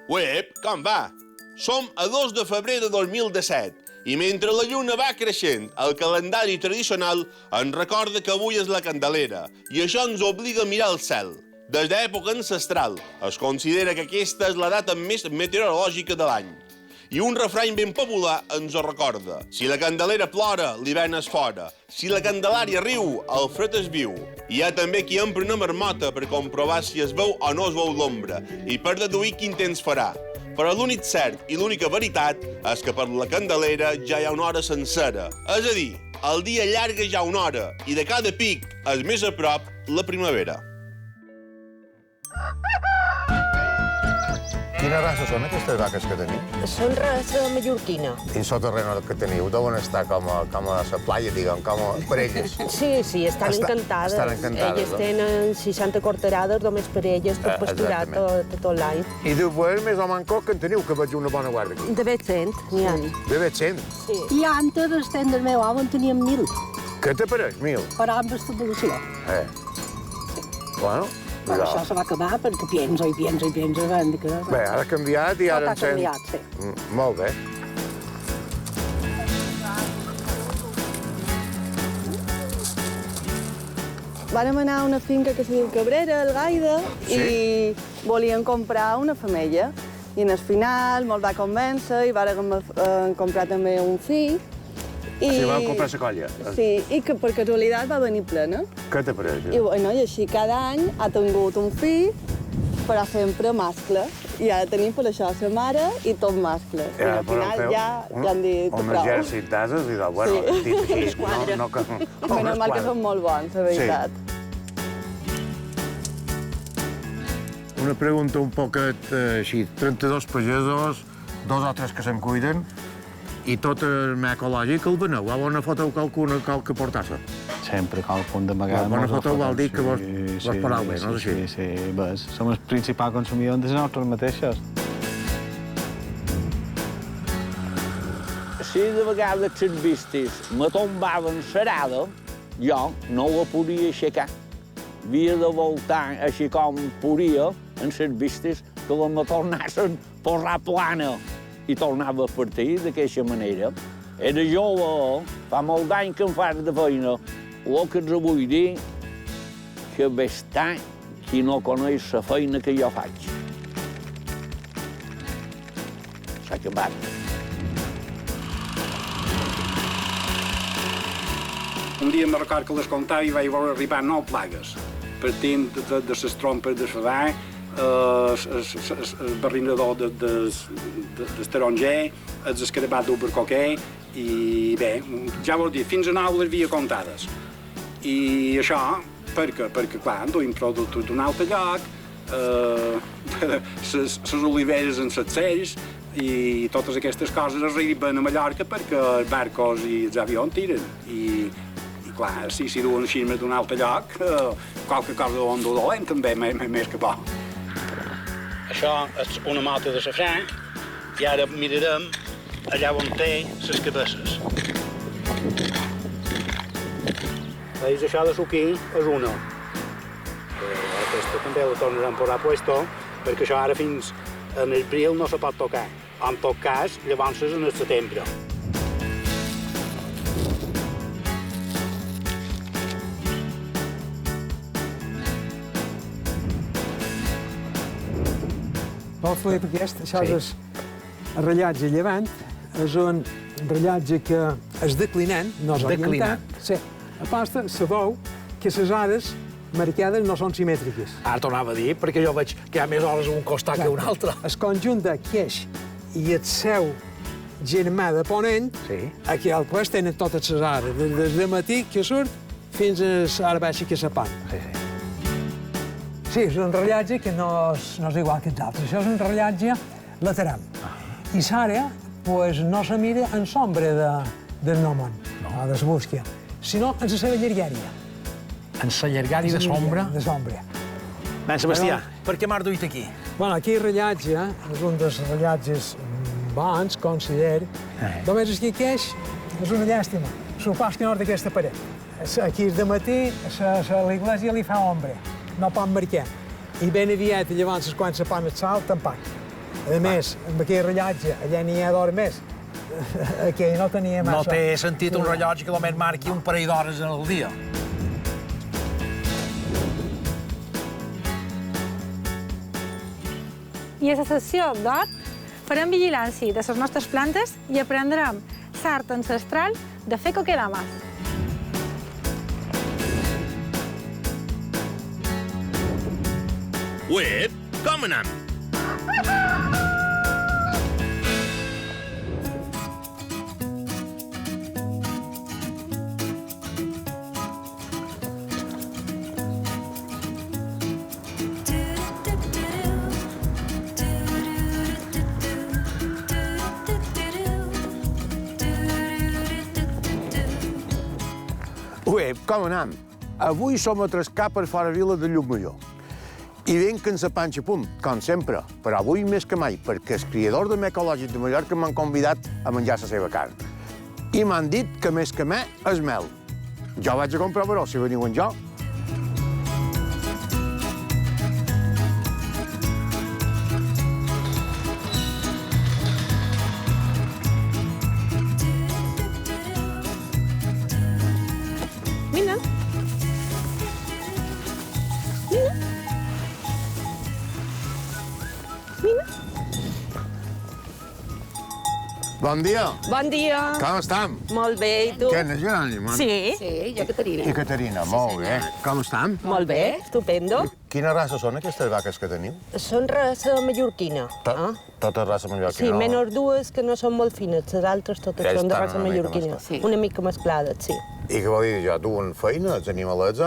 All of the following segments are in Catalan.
Uep, com va? Som a 2 de febrer de 2017 i mentre la lluna va creixent, el calendari tradicional ens recorda que avui és la Candelera i això ens obliga a mirar el cel. Des d'època ancestral es considera que aquesta és la data més meteorològica de l'any. I un refrany ben popular ens ho recorda. Si la Candelera plora, l'hivern és fora. Si la Candelària riu, el fred és viu. Hi ha també qui empra una marmota per comprovar si es veu o no es veu l'ombra i per deduir quin temps farà. Però l'únic cert i l'única veritat és que per la Candelera ja hi ha una hora sencera. És a dir, el dia allarga ja una hora i de cada pic és més a prop la primavera. Quina raça són aquestes vaques que teniu? Són raça mallorquina. I soterreno que teniu deuen estar com a la playa, diguem, com a parelles. Sí, estan encantades. Estan encantades, Elles tenen 60 corterades només per elles, per pasturar tot l'any. I després, més o manco, que en teniu, que veig una bona guarda aquí. De bet 100, n'hi ha. De bet 100? Sí. I antes, els temps del meu home, en teníem 1.000. Què te pareix, 1.000? Per amb estabulació. Bueno, Però això se va acabar perquè piensa, bé, ara ha canviat i ara Tot ha canviat, sí. Molt bé. Vàrem anar a una finca que se diu Cabrera, al Gaida, i volien comprar una femella. I en el final me'l va convèncer i vàrem comprar també un fill. Si vam comprar la colla. Sí, i que per casualitat va venir plena. Què te pareix? I així cada any ha tingut un fill, però sempre mascle. I ara tenim per això la mare i tot mascle. I al final ja han dit prou. Un exèrcit d'ases i de, bueno, dit així, no que... Menys mal que són molt bons, la veritat. Una pregunta un poquet així. 32 pagesos, 2 o 3 que se'n cuiden, i tot el més ecològic el veneu. A bona foto qualque portassa? Sempre qualcun d'amagar. Bona foto vol dir que vos pareu bé, no és així? Sí, ves. Som el principal consumidor de nosaltres mateixos. Si de vegades les vistes me tombaven serada, jo no la podia aixecar. Havia de voltar així com podia en les vistes que la me tornassen a posar plana i tornava a partir d'aquesta manera. Era jove, fa molt d'any que em faig de feina. El que els vull dir que bé està qui no coneix la feina que jo faig. S'ha acabat. Un dia me record que les comptava i vaig veure arribar 9 plagues, partint de les trompes de favar, el barrinador del taronger, els escarabats d'albercoquer, i bé, ja vol dir, fins a 9 les havia comptades. I això, perquè clar, duim productes d'un altre lloc, les oliveres en les cells, i totes aquestes coses arriben a Mallorca perquè els barcos i els avions tiren. I clar, si duen així d'un altre lloc, qualque cosa bon o dolent també més que bo. Això és una mota de safrà i ara mirarem allà on té les cabesses. Veus, això de suquí és una. Aquesta també la tornarem a posar a puesto perquè això ara fins a l'abril no se pot tocar. En tot cas, llavors és en el setembre. Vol Felip, això és el rellotge llevant, és un rellotge que és declinant, no és orientat. Sí. Aposta, sabeu que les hores marcades no són simètriques. Ara tornava a dir, perquè jo veig que hi ha més hores a un costat que a un altre. El conjunt de Queix i el seu germà de Ponent, aquí al Queix tenen totes les hores, des de matí que surt fins a l'hora baixa que s'apon. Sí, és un rellotge que no és igual que els altres. Això és un rellotge lateral. I l'àrea no se mira en sombra del gnomon, o de la búsqueda, sinó en la seva llargària. En la llargària de sombra? De sombra. Ben, Sebastià, per què m'has duit aquí? Bueno, aquí el rellotge és un dels rellotges bons, considero. Només és que aquest és una llàstima. Supos que no és d'aquesta paret. Aquí de matí, l'església li fa ombra. No pot marcar. I ben aviat, llavors, quan se pon el sol, tampoc. A més, amb aquell rellotge, allà n'hi ha d'hora més. Aquell no tenia massa. No té sentit un rellotge que només marqui un parell d'hores en el dia. I a la sessió d'hort farem vigilància de les nostres plantes i aprendrem l'art ancestral de fer kokedamas. Ué, com anem? Ué, com anem? Avui som a Trescar per fora vila de Llucmajor. I ben que ens apanxa a punt, com sempre, però avui més que mai, perquè els criadors de mel ecològic de Mallorca m'han convidat a menjar la seva carn. I m'han dit que més que mel és mel. Jo vaig a comprovar-ho, si veniu amb jo. Mira. Bon dia. Bon dia. Com estem? Molt bé, i tu? Què, n'és Gerònimo? Sí. Sí, jo, Caterina. I Caterina, molt bé. Com estem? Molt bé, estupendo. Quina raça són aquestes vaques que teniu? Són raça mallorquina. Tota raça mallorquina. Sí, menys dues que no són molt fines, les altres totes Que són de estan raça una mica mallorquina. mesclades. Una mica mesclades, sí. I què vol dir jo? Duen feina, els animalets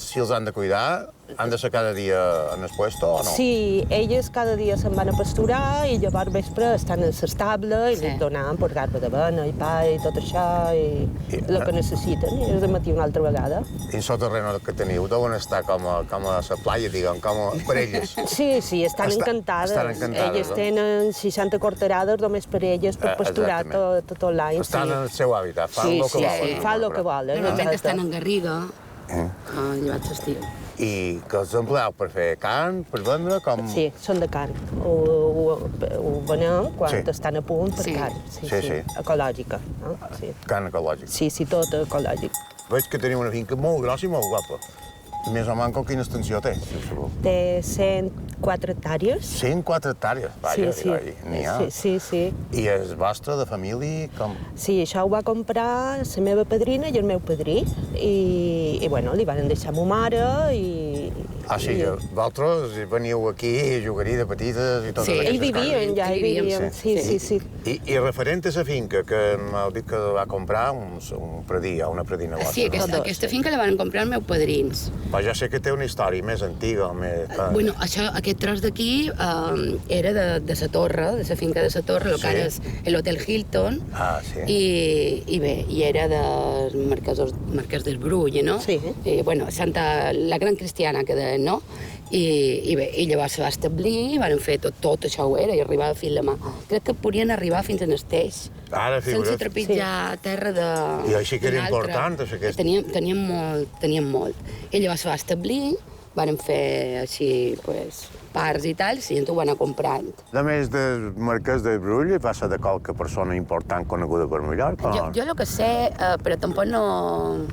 si els han de cuidar, han de ser cada dia en el puesto o no? Sí, elles cada dia se'n van a pasturar i llavors vespre estan a l'estable i les donen per garba d'avena i pa i tot això i el que necessiten i de matí una altra vegada. I el terreno que teniu deuen estar com a la playa, diguem, com a per elles. Sí, sí, estan encantades. Estan encantades, Elles no? tenen 60 corterades només per elles per pasturar tot l'any. Estan en el seu hàbitat, fan el que volen. Fan el que volen. Normalment estan en Garriga, llevat l'estiu. I que els empleeu per fer carn, per vendre, com... Sí, són de carn. Ho venem quan Sí. estan a punt per Sí. carn. Sí. Ecològica. No? Sí. Carn ecològica. Sí, tot ecològic. Veig que teniu una finca molt grossa i molt guapa. Més o menys quina extensió té, si ho sabeu? Té 104 hectàrees. 104 hectàrees, vaja, Sí. n'hi ha. Sí. I és vostre, de família, com... Sí, això ho va comprar la meva padrina i el meu padrí. I bueno, li van deixar a ma mare i... Ah, sí, que vosaltres veniu aquí a jugar-hi de petites i totes Sí, aquestes hi vivien, ja hi vivien. Sí. I referent a la finca, que m'heu dit que va comprar un predí, una predina vostra. Sí, aquesta finca la van comprar els meus padrins. Però ja sé que té una història més antiga, més... Bueno, aquest tros d'aquí era de la torre, de la finca de la torre, el que ara és l'Hotel Hilton. Ah, sí. I bé, i era dels marquès del Brull, no? Sí. I, bueno, la gran cristiana que deien, no? I bé, i llavors se va establir, van fer tot això ho era, i arribava fins la mà. Crec que podien arribar fins en Esteix. Ara, figura't. Sense trepitjar terra de... I així que era d'una altra. important, això que... Teníem molt. I llavors se va establir, van fer així, pues, parts i tal, i la gent ho va anar comprant. A més del marquès del Brull, va ser de qualque persona important coneguda per Mallorca? Jo el que sé, però tampoc no...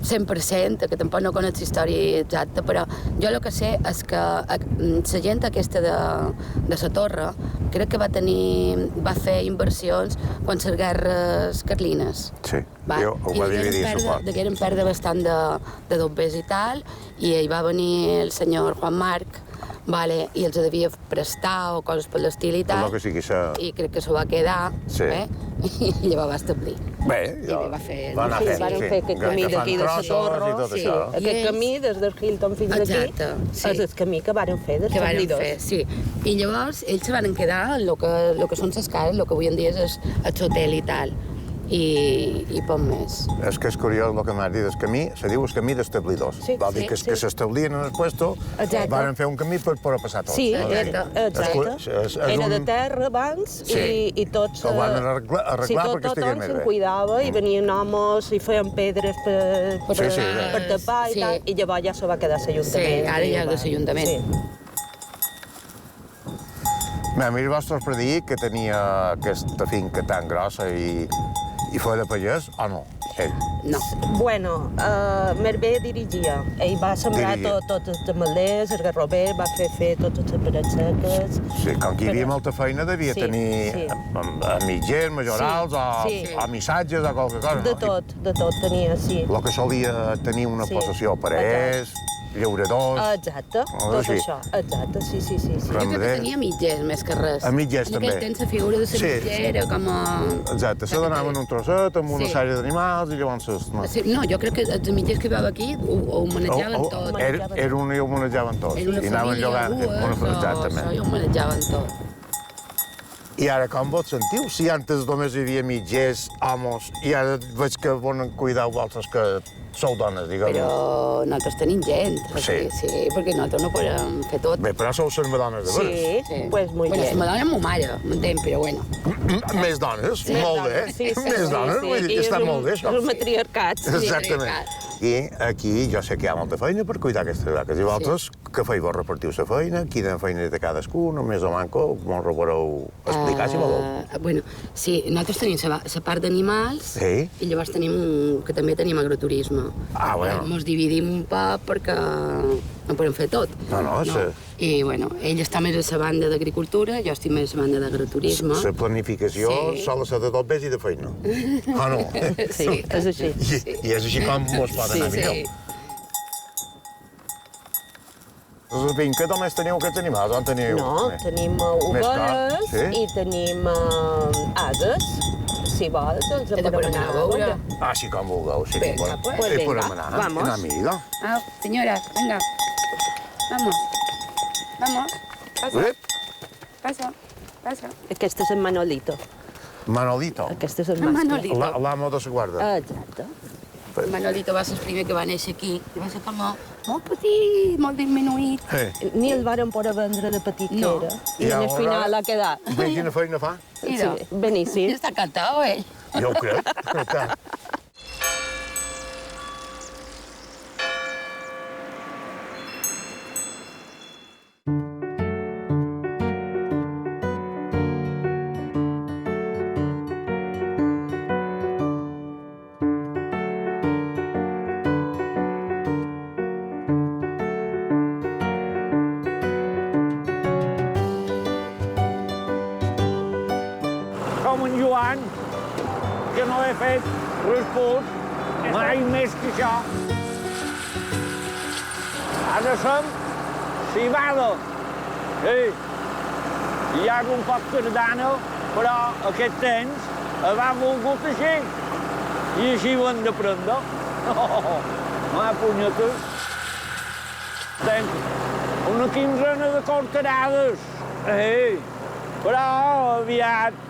100%, que tampoc no conec la història exacta, però jo el que sé és que la gent aquesta de la torre crec que va fer inversions quan les guerres carlines. Sí, ho va dividir, suport. Que eren perdre bastant de dobbers i tal, i hi va venir el senyor Juan Marc, vale, i els devia prestar o coses per l'estil i tal, Que sigui i crec que s'ho va quedar, Sí. i llavors va establir. Bé, va fer... va anar Sí, fent, van sí. fer aquest camí d'aquí de la torre. I tot Sí, això. aquest camí des del Hilton fins aquí és el camí que varen fer dels que varen establidors. fer, sí. I llavors ells se van quedar en el que són les cases, el que avui en dia és el hotel i tal. I poc més. És que és curiós el que m'has dit, el camí, se diu el camí d'establidors. Sí, Vol dir que s'establien en el puesto, van fer un camí per poder passar tots. Sí, exacte. Era de terra abans i tots... Ho van arreglar perquè estigués més Tothom se'n bé. cuidava i venien homes i feien pedres per tapar i tal, i llavors ja se va quedar l'Ajuntament. Sí, ara ja és de l'Ajuntament. A mi el vostre predí que tenia aquesta finca tan grossa i feia de pagès, o no? Ell? No. Bueno, més bé dirigia. Ell va sembrar tots els ametllers, el garrover, va fer totes les parets seques. Sí, com que hi havia molta feina devia tenir mitgers, majorals o missatges o qualque cosa, no? De tot tenia, sí. El que solia tenir una possessió parers, llauradors... Exacte, tot això, exacte, sí. Jo crec que tenia mitgers més que res. A mitgers també. En aquell temps la figura de la mitgera com a... Exacte, se donaven un trosset amb una sèrie d'animals i llavors... No, jo crec que els mitgers que hi va aquí ho manejaven tot. Era un i ho manejaven tot. Era una família dues, i ho manejaven tot. I ara com vos sentiu? Si antes només hi havia mitgers, homes, i ara veig que volen cuidar vosaltres que sou dones, diguem. Però nosaltres tenim gent. Sí, perquè nosaltres no podem fer tot. Bé, però sou les dones de veres. Sí, pues molt bé. gent. Bueno, la dona és ma mare, m'entén, però bueno. Més dones? Molt bé. Més dones, vull dir que està molt bé, això. El matriarcat. Exactament. I aquí jo sé que hi ha molta feina per cuidar aquestes vaques. I vosaltres, que feu vos repartiu la feina? Quina feina de cadascú? Només o manco? Mos ho voleu explicar, si voleu? Bueno, sí, nosaltres tenim la part d'animals i llavors que també tenim agroturisme. Ah, bueno. Mos dividim un poc perquè no podem fer tot. No. I, bueno, ell està més a la banda d'agricultura, jo estic més a la banda d'agroturisme. La planificació sol ser de tot bé i de feina. Ah, no? Sí, és així. I és així com mos pot anar millor. La finca només teniu aquests animals, on teniu? No, tenim ovelles i tenim ases. Si vols, els podem anar a veure. Ah, sí, com vulgueu, sí. Venga, pues venga, vamos. Amiga. Ah, señora, venga. Vamos. Pasa. Aquest és en Manolito. Manolito? Aquest és el mascle. L'amo de la guarda. Exacte. Manolito va ser el primer que va néixer aquí. Va ser com molt petit, molt diminuït. Ni el varen poder vendre de petit que era. I al final ha quedat. Bé, quina feina fa? Sí, beníssim. Està encantat, ell. Jo ho crec. Com en Joan, que no he fet resput mai més que això. Ara som civada. Hi ha un poc tardana, però aquest temps va volgut així. I així ho hem d'aprendre. Punyetes. Tenc una quinzena de cortarades. Però aviat,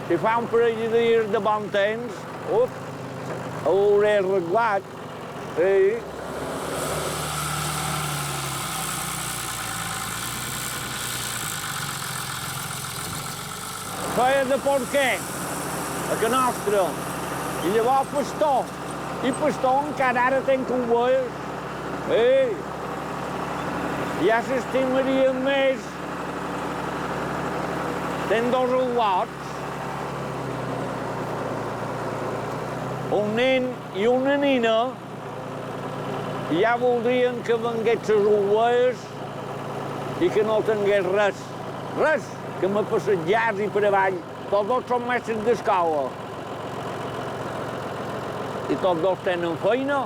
si fa un parell de dies de bon temps, ho hauré arreglat. Feia de porquer, a que nostra. I llavors pastor. I pastor encara ara tenc ovelles. Ja s'estimarien més. Tenc 2 al·lots. Un nen i una nina. I ja voldrien que vengués les ovelles i que no tingués res. Res, que me passejars i per avall. Tots dos són mestres d'escola. I tots dos tenen feina.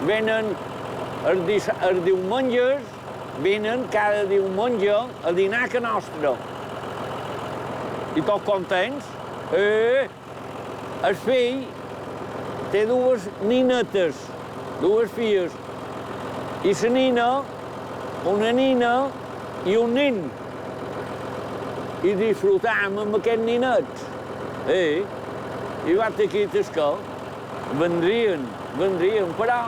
Venen els diumenges, venen cada diumenge a dinar a casa nostra. I tots contents. El fill té 2 ninetes, 2 filles. I la nina, una nina i un nin. I disfrutam amb aquests ninets. I vaig aquí a tascar. Vendrien, però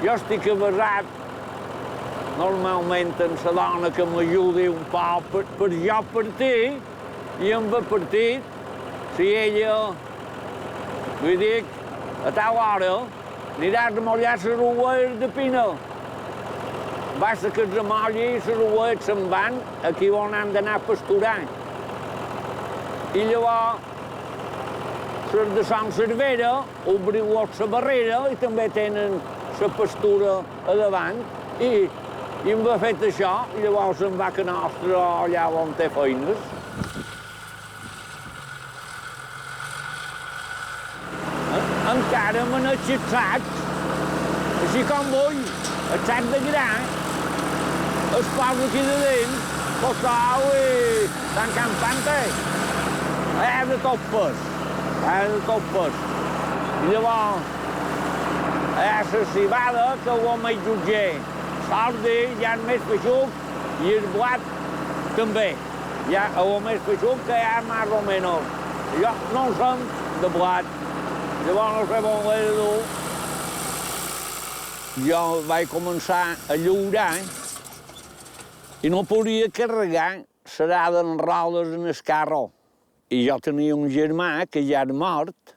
jo estic avasat normalment amb la dona que m'ajudi un poc per jo partir i amb el partit, si ella, vull dir, a tal hora aniràs a mollar les ovelles de pina. Basta que es remolli i les ovelles se'n van aquí on han d'anar a pasturar. I llavors, les de Son Cervera, obriu-los la barrera i també tenen la pastura a davant. I em va fet això, i llavors em va que nostre allà on té feines. Encara me n'he els sacs, així com vull, el sac de gra, es posa aquí de dins, posau i tan campante. De tot pes, de tot pes. I llavors, la cibada que ho m'he jutger. L'ordi ja és més peixuc i el blat també. Ja ho més peixuc que hi ha més o menys. Jo no en som de blat, llavors no sé on l'he de dur. Jo vaig començar a lliurar i no podia carregar serada en rodes en el carro. I jo tenia un germà que ja era mort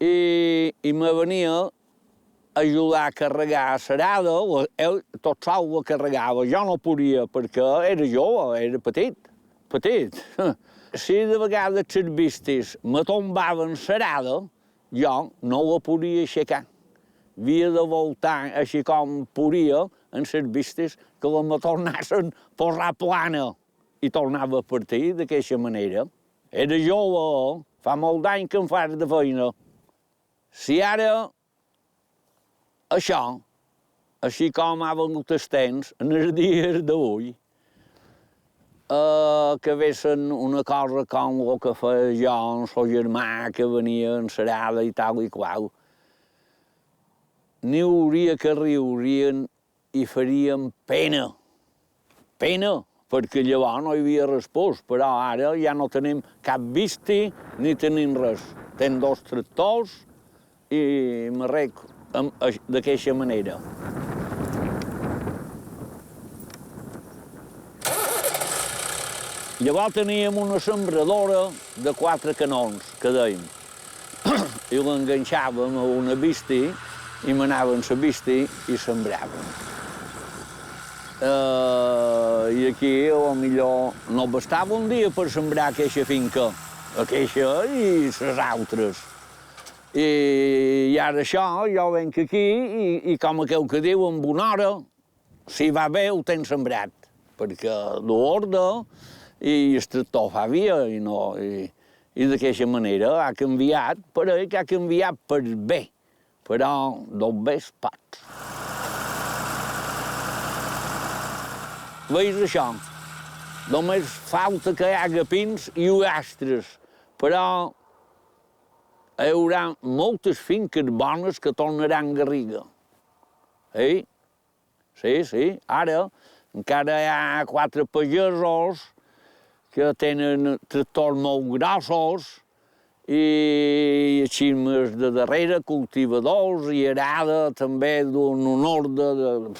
i me venia a ajudar a carregar serada. Ell tot sol la carregava. Jo no podia perquè era jove, era petit. Si de vegades les vistes me tombaven serada, jo no la podia aixecar. Havia de voltar així com podia en les vistes que la me tornassin a posar plana i tornava a partir d'aquesta manera. Era jove, fa molt d'any que em faig de feina. Si ara això, així com ha vengut els temps, en els dies d'avui, que vessin una cosa com el que feia jo, el seu germà, que venia encerada i tal i qual, n'hi hauria que riurien i farien pena. Pena, perquè llavors no hi havia respost, però ara ja no tenim cap visti ni tenim res. Tenim 2 tractors i m'arrec d'aquesta manera. Llavors teníem una sembradora de 4 canons, que dèiem, i l'enganxàvem a una visti i m'anaven la visti i sembràvem. I aquí, potser, no bastava un dia per sembrar aquesta finca, aquesta i les altres. I ara això, jo venc aquí i com aquell que diu, en una hora, si va bé, ho tens sembrat, perquè l'ordre i el tractor fa via i d'aquesta manera ha canviat, però que ha canviat per bé, però dos bé es pot. Veus això? Només falta que hi hagi pins i ullastres, però hi haurà moltes finques bones que tornaran garriga. Sí, ara encara hi ha 4 pagesos que tenen tractors molt grossos i així més de darrere cultivadors i arada també d'un ordre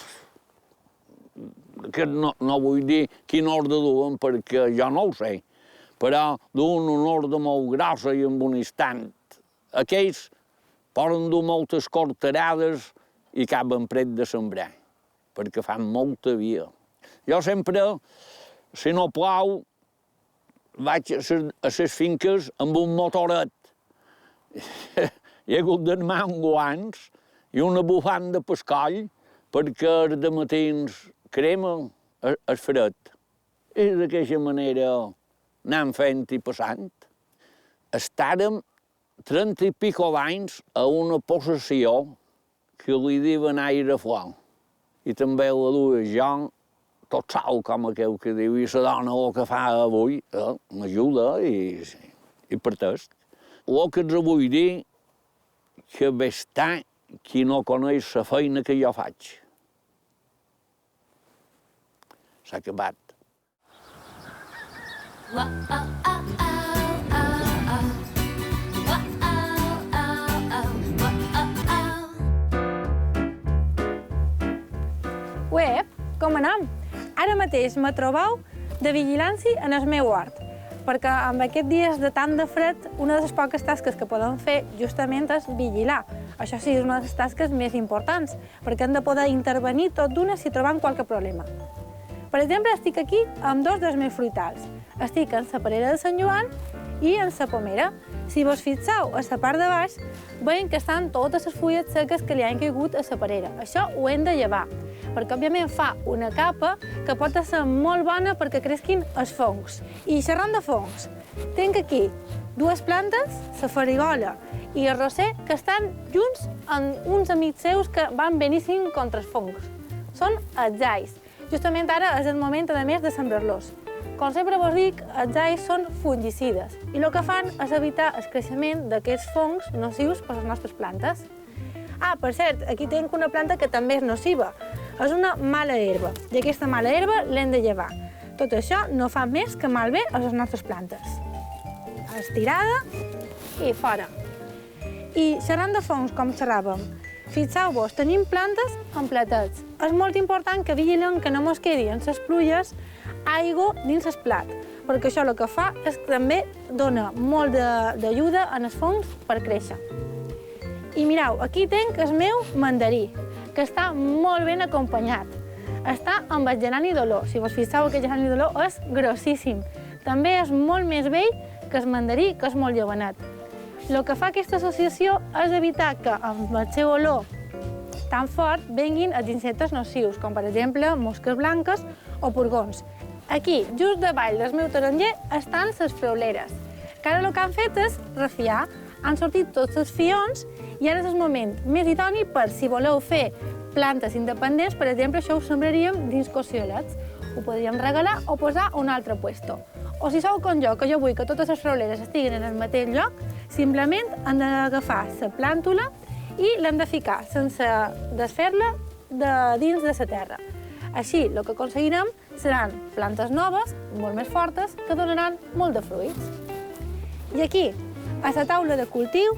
que no vull dir quin ordre duen perquè jo no ho sé, però d'un ordre molt grossa i amb un instant. Aquells poden dur moltes corterades i acaben pret de sembrar, perquè fan molta via. Jo sempre, si no plou, vaig a les finques amb un motoret. He hagut d'anar amb guants i una bufanda de pescoll perquè els dematins crema el fred. I d'aquesta manera anem fent i passant. Estàrem 30 i pico d'anys a una possessió que li diuen aire flor. I també la duia jo, tot sol, com aquell que diu, i la dona el que fa avui m'ajuda i partesc. El que els vull dir que bé està qui no coneix la feina que jo faig. S'ha acabat. Uep, com anem? Ara mateix me trobeu de vigilància en el meu hort, perquè amb aquests dies de tant de fred, una de les poques tasques que podem fer justament és vigilar Això sí, és una de les tasques més importants, perquè hem de poder intervenir tot d'una si trobem qualque problema. Per exemple, estic aquí amb dos dels meus fruitals. Estic en la parera de Sant Joan i en la pomera. Si vos fixeu a la part de baix, veiem que estan totes les fulles seques que li han caigut a la parera. Això ho hem de llevar, perquè òbviament fa una capa que pot ser molt bona perquè cresquin els fongs. I xerrant de fongs, tinc aquí dues plantes, la farigola i el roser, que estan junts amb uns amics seus que van beníssim contra els fongs. Són els ais. Justament ara és el moment, a més, de sembrar-los. Com sempre vos dic, els ais són fungicides i el que fan és evitar el creixement d'aquests fongs nocius per a les nostres plantes. Ah, per cert, aquí tinc una planta que també és nociva. És una mala herba i aquesta mala herba l'hem de llevar. Tot això no fa més que malbé a les nostres plantes. Estirada i fora. I xerrant de fongs, com xerràvem, fixeu-vos, tenim plantes en platets. És molt important que vigilem que no mos quedi en les pluies aigua dins el plat, perquè això el que fa és que també dona molt d'ajuda als fongs per créixer. I mireu, aquí tinc el meu mandarí, que està molt ben acompanyat. Està amb el gerani d'olor. Si vos fixeu, aquest gerani d'olor és grossíssim. També és molt més vell que el mandarí, que és molt jovenet. El que fa aquesta associació és evitar que amb el seu olor tan fort venguin els insectes nocius, com per exemple mosques blanques o purgons. Aquí, just davall del meu taronger, estan les freuleres, que ara el que han fet és refiar. Han sortit tots els fions i ara és el moment més idoni per, si voleu fer plantes independents, per exemple, això ho sembraríem dins cociolets. Ho podríem regalar o posar a un altre puesto. O si sou com jo, que jo vull que totes les freuleres estiguin en el mateix lloc, simplement hem d'agafar la plàntula i l'hem de ficar sense desfer-la dins de la terra. Així, el que aconseguirem seran plantes noves, molt més fortes, que donaran molt de fruits. I aquí, a la taula de cultiu,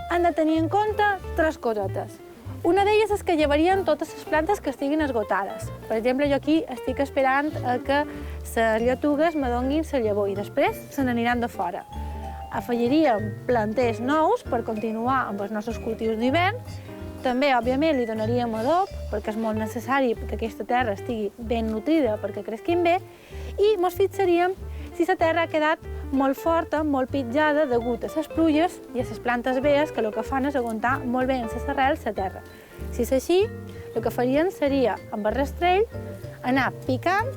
han de tenir en compte tres cosetes. Una d'elles és que llevarien totes les plantes que estiguin esgotades. Per exemple, jo aquí estic esperant que les lletugues me donin la llavor i després se n'aniran de fora. Afegiríem planters nous per continuar amb els nostres cultius d'hivern. També, òbviament, li donaríem adob, perquè és molt necessari que aquesta terra estigui ben nutrida perquè cresquin bé, i ens fixaríem si la terra ha quedat molt forta, molt pitjada, degut a les pluies i a les plantes vees, que el que fan és aguantar molt bé en les arrels la terra. Si és així, el que farien seria, amb el rastrell, anar picant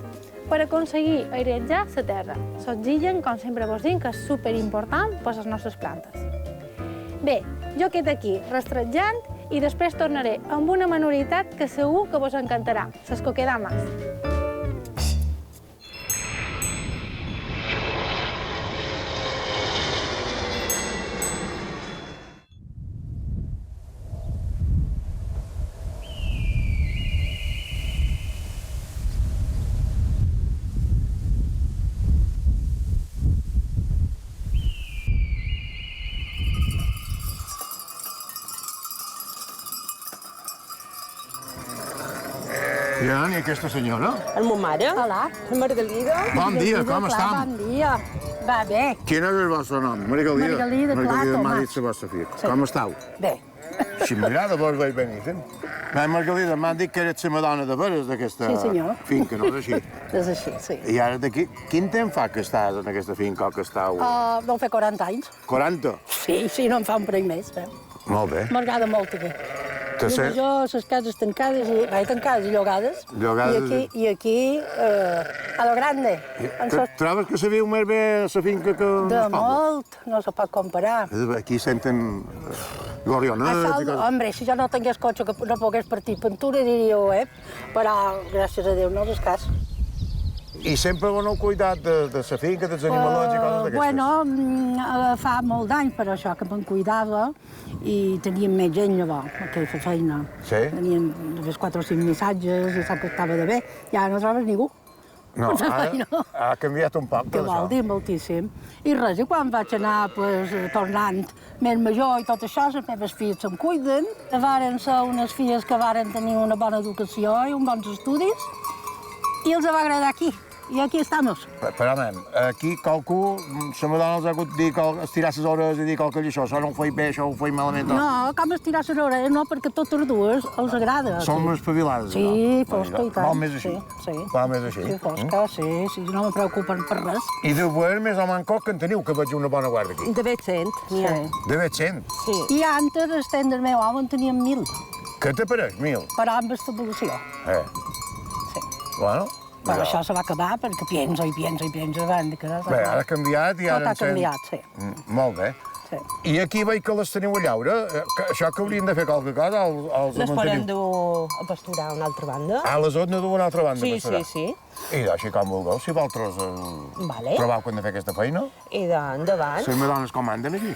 per aconseguir airejar la terra. L'oxigen, com sempre vos dic, que és superimportant per a les nostres plantes. Bé, jo quedo aquí rastrejant i després tornaré amb una manualitat que segur que vos encantarà, les coquedames. I aquesta senyora? El mon mare. Hola. La Margalida. Bon dia, com estam? Bon dia. Va bé. Quin és el vostre nom? Margalida. Margalida Margalida m'ha Tomàs. dit la vostra filla. Com estàu? Bé. Si m'agrada, vos veig benir. Bé, Margalida, m'han dit que eres la madona de veres d'aquesta finca, no és així? És així, sí. I ara d'aquí, quin temps fa que estàs en aquesta finca o que estàu? Deu fer 40 anys. 40? Sí, no en fa un parell més. Molt bé. M'agrada molt aquí. Jo, les cases tancades i llogades. Llogades. I aquí, a lo grande. Trobes que se viu més bé a la finca que de molt, no se pot comparar. Aquí senten gorionets i coses. Hombre, si jo no tingués cotxe que no pogués partir pintura, diria jo, però gràcies a Déu no és el cas. I sempre ho heu cuidat de la finca, dels animalons i coses d'aquestes? Bueno, fa molt d'anys per això que me'n cuidava i teníem més gent llavors, aquesta feina. Sí? Teníem 4 o 5 missatges i sap que estava de bé. I ara no trobes ningú. No, ara ha canviat un poc, que vol dir moltíssim. I res, i quan vaig anar tornant més major i tot això, les meves filles se'm cuiden. Varen ser unes filles que varen tenir una bona educació i uns bons estudis i els va agradar aquí. y aquí estamos. Però, aquí qualcú, la Madonna els ha hagut de dir estirar les hores i dir qualque això no ho feia bé, això ho feia malament. No, com estirar les hores, no, perquè totes dues els agrada. Som espavilades. Sí, fosca i tant. Val més així. Val més així. Sí, fosca, sí, no me preocupen per res. I de boer més o manco que en teniu, que veig una bona guarda aquí. De veig 100, n'hi ha. De veig 100? Sí. I antes, els temps del meu home, en teníem 1.000. Què te pareix, 1.000? Per amb establició. Sí. Bueno, però això se va acabar perquè pienso i pienso. Bé, ara ha canviat i ara... Tot ha canviat, sí. Molt bé. I aquí veig que les teniu a llaure. Això que haurien de fer qualque cosa, els les podem dur a pasturar a una altra banda. Ah, les han de dur a una altra banda a pasturar? Sí. I així com vulgueu, si vosaltres proveu quan de fer aquesta feina. I endavant. Les madones com manden aquí.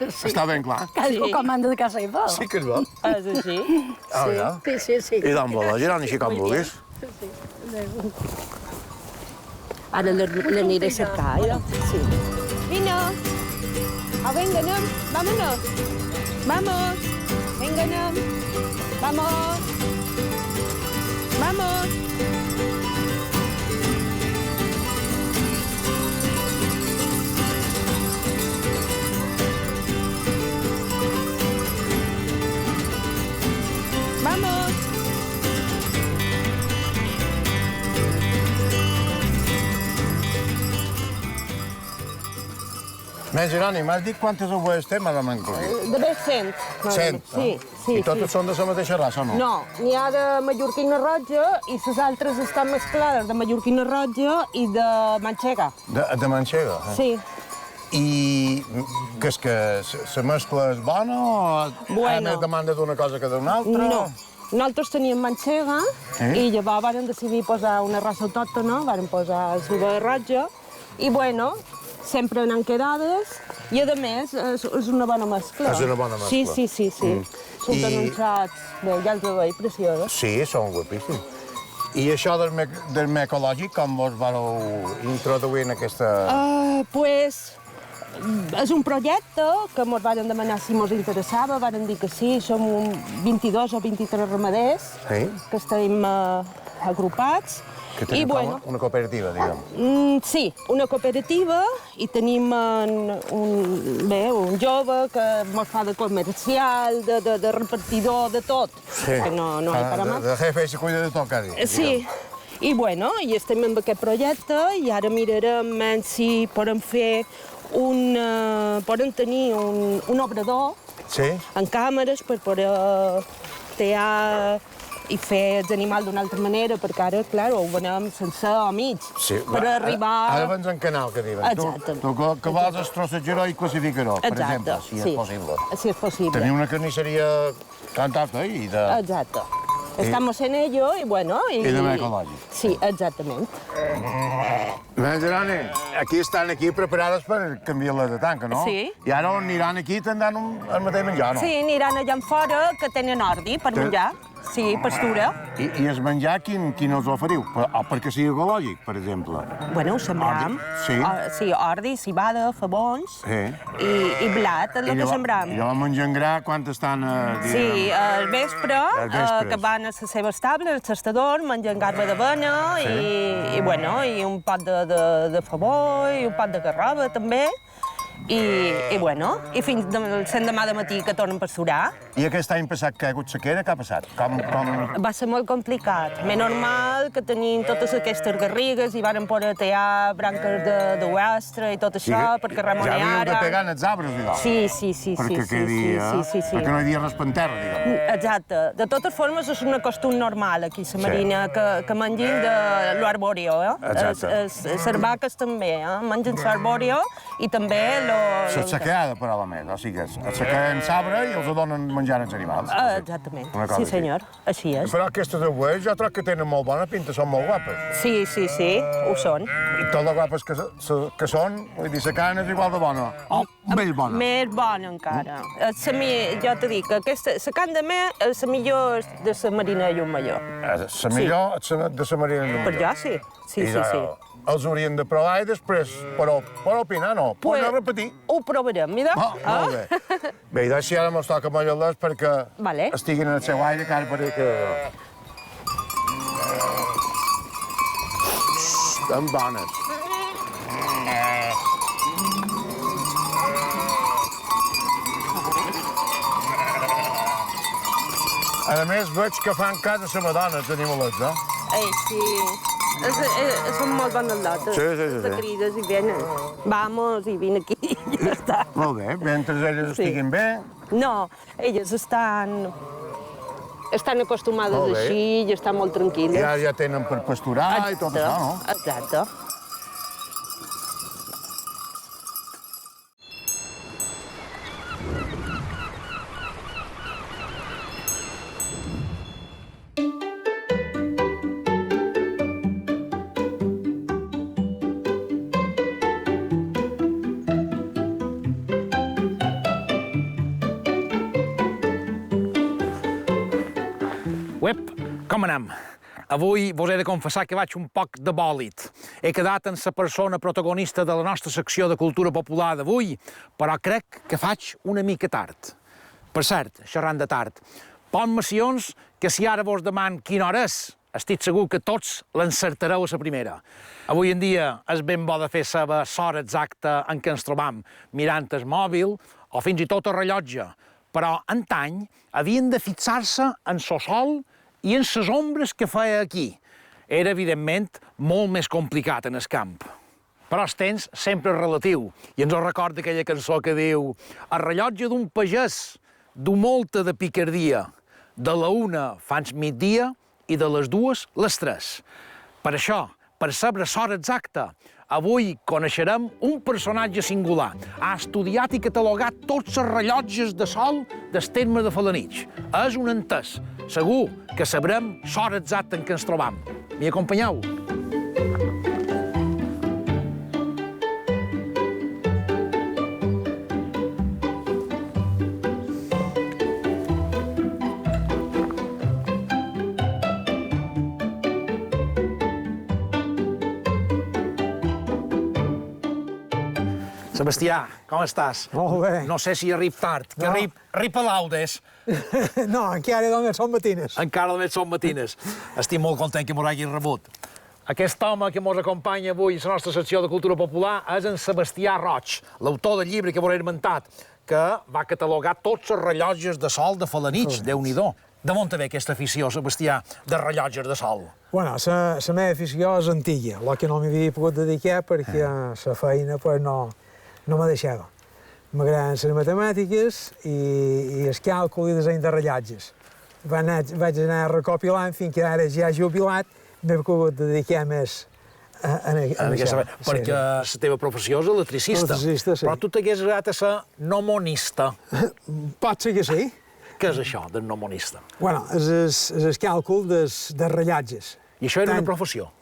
Està ben clar. Cadascú com manda de casa seva. Sí que és bo. És així. Sí. I d'on vols, Girona, així com vulguis. Ara l'aniré a cercar, Sí. Vine. Venga, anem. Vámonos. Vamos. Venga, anem. Vamos. Vamos. Vamos. Més, Geroni, m'has dit quantes oboes té, madame Enclí? De veig 100. 100? Sí. I totes són de la mateixa raça o no? No, n'hi ha de mallorquina roja i les altres estan mesclades de mallorquina roja i de manxega. De manxega? Sí. I que és que la mescla és bona o hi ha més demanda d'una cosa que d'una altra? No. Nosaltres teníem manxega i llavors vàrem decidir posar una raça autòctona, vàrem posar l'uva roja i, bueno, sempre anant quedades i, a més, és una bona mescla. És una bona mescla. Sí. Surten uns xats, bé, ja els veig, preciosos. Sí, són guapíssims. I això del mec ecològic, com vos vareu introduir en aquesta... Pues, és un projecte que ens van demanar si ens interessava, van dir que sí, som 22 o 23 ramaders que estem agrupats. Que tenim una cooperativa, diguem. Sí, una cooperativa i tenim un jove que ens fa de comercial, de repartidor, de tot. Sí, de jefe i se cuida de tot, quasi. Sí, i bueno, i estem amb aquest projecte i ara mirarem si podem fer podem tenir un obrador amb càmeres per poder tear i fer els animals d'una altra manera, perquè ara, clar, ho venem sense o mig. Sí, per arribar... Ara vens en canal, que diuen. Exacte. Tu que vols és trossejar-ho i classificar-ho, per exemple, si és possible. Si és possible. Tenir una carnisseria tan tapa i de... Exacte. Estamos en ello y bueno... I de ecològic. Sí, exactament. Bé, Geroni, aquí estan preparades per canviar-les de tanca, no? Sí. I ara on aniran aquí tindran el mateix menjar, no? Sí, aniran allà fora, que tenen ordi per menjar. Sí, pastura. I el menjar, quin els oferiu? Perquè sigui ecològic, per exemple. Bueno, ho sembram. Sí, ordi, cibada, favons i blat, és el que sembram. I llavors mengen gra, quan estan... Sí, al vespre, que van a les seves tables, al tastador, mengen garba d'avena i un pot de favó i un pot de garroba, també. I fins l'endemà de matí que tornen a pasturar. I aquest any passat que hi ha hagut sequera, què ha passat? Va ser molt complicat. Més normal que tenim totes aquestes garrigues i varen poder tallar branques de huestre i tot això, perquè remonearen... Ja havíeu de pegar en els arbres, diguem. Sí. Perquè no hi havia res per terra, diguem. Exacte. De totes formes, és una costum normal aquí a la Marina, que mengin de l'arbòreo. Les vaques també mengen l'arbòreo i també... La sequeada, per a la més. O sigui, es sequeien sabre i els donen menjar als animals. Exactament. Sí, senyor. Així és. Però aquestes obues jo trobo que tenen molt bona pinta, són molt guapes. Sí, ho són. I tot les guapes que són, vull dir, la carn és igual de bona. O més bona. Més bona encara. Jo t'he dit que la carn de mi és la millor de la Marina i un Major. La millor de la Marina i un Major. Per jo, sí. Els haurien de provar i després, però opinar no, però no repetir. Ho provarem, mira. Molt bé. Bé, i si ara mos toca mallar-les perquè estiguin en el seu aire, que ara pareix que... Estan bones. A més, veig que fan casa a la Madonna, els animalets, eh? Sí. Són molt bones lotes. Sí. De crides i venen. Vamos, i vine aquí, i ja està. Molt bé, mentre elles estiguin bé... No, elles estan acostumades així i estan molt tranquil·les. Ja tenen per pasturar i tot això, no? Exacte. Com anem? Avui vos he de confessar que vaig un poc de bòlit. He quedat en la persona protagonista de la nostra secció de cultura popular d'avui, però crec que faig una mica tard. Per cert, xerrant de tard, macions que si ara vos deman quina hora és, estic segur que tots l'encertareu a la primera. Avui en dia és ben bo de fer saber l'hora exacta en què ens trobam, mirant el mòbil o fins i tot el rellotge, però antany havien de fixar-se en el sol i en les ombres que feia aquí. Era, evidentment, molt més complicat en el camp. Però el temps sempre és relatiu, i ens ho recorda aquella cançó que diu «El rellotge d'un pagès du molta de picardia, de la 1 fans migdia i de les 2 les 3». Per això, per saber l'hora exacta, avui coneixerem un personatge singular. Ha estudiat i catalogat tots els rellotges de sol del terme de Felanitx. És un entès. Segur que sabrem l'hora exacta en què ens trobam. M'hi acompanyeu? Sebastià, com estàs? Molt bé. No sé si arrib tard, que arrib a l'Audes. No, encara només són matines. Encara només són matines. Estic molt content que m'ho hagis rebut. Aquest home que ens acompanya avui a la nostra secció de cultura popular és en Sebastià Roig, l'autor del llibre que vos he esmentat, que va catalogar tots els rellotges de sol de Felanitx, Déu-n'hi-do. De on te ve aquesta afició, Sebastià, de rellotges de sol? Bueno, la meva afició és antiga, el que no m'hi havia pogut dedicar perquè la feina no me deixava. M'agraden les matemàtiques i el càlcul i disseny de rellotges. Vaig anar recopilant fins que ara ja jubilat m'he pogut dedicar més a això. Perquè la teva professió és electricista. Electricista, sí. Però tu t'hagués agradat a ser nomonista. Pot ser que sí. Què és això, del nomonista? Bueno, és el càlcul dels rellotges. I això era una professió?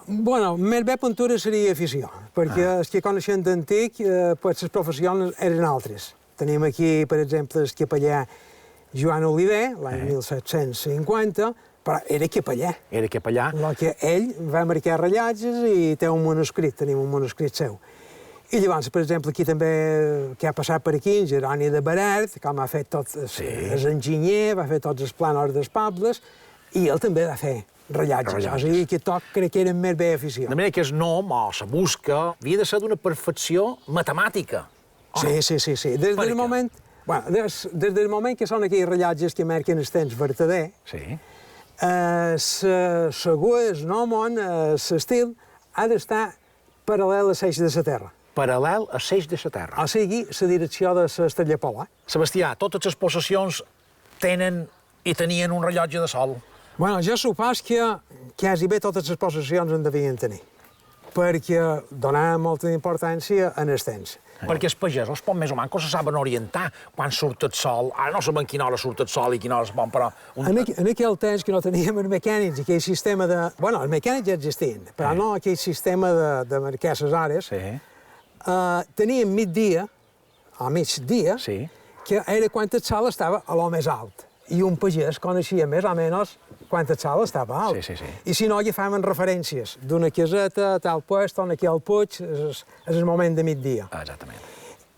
Bueno, més bé pintura seria afició, perquè els que coneixem d'antic, pues les professions eren altres. Tenim aquí, per exemple, el capellà Joan Oliver, l'any 1750, però era capellà. Era capellà. Que ell va marcar rellotges i té un manuscrit, tenim un manuscrit seu. I llavors, per exemple, aquí també, que ha passat per aquí, en Jeroni de Berard, com ha fet tot el enginyer, va fer tots els plànols dels pobles, i ell també va fer rellotges. O sigui, que tot crec que eren més bé afició. De manera que el nom o la busca havia de ser d'una perfecció matemàtica. Sí. Des del moment que són aquells rellotges que marquen el temps vertader, el nom, l'estil, ha d'estar paral·lel a l'eix de la Terra. Paral·lel a l'eix de la Terra. O sigui, la direcció de l'estrella polar. Sebastià, totes les possessions tenen i tenien un rellotge de sol. Bueno, jo supos que quasi bé totes les possessions en devien tenir, perquè donaven molta importància en el temps. Perquè els pagesos, més o menys, se saben orientar quan surt el sol. Ara no saben quina hora surt el sol i quina hora es pon, però... En aquell temps que no teníem els mecànics, aquell sistema de... Bueno, els mecànics ja existien, però no aquell sistema de marcar les hores. Teníem migdia, o migdia, que era quan el sol estava a lo més alt. I un pagès coneixia més o menys quan el sol estava alt. I si no, agafaven referències d'una caseta, a tal puesto, en aquell puig, és el moment de migdia. Exactament.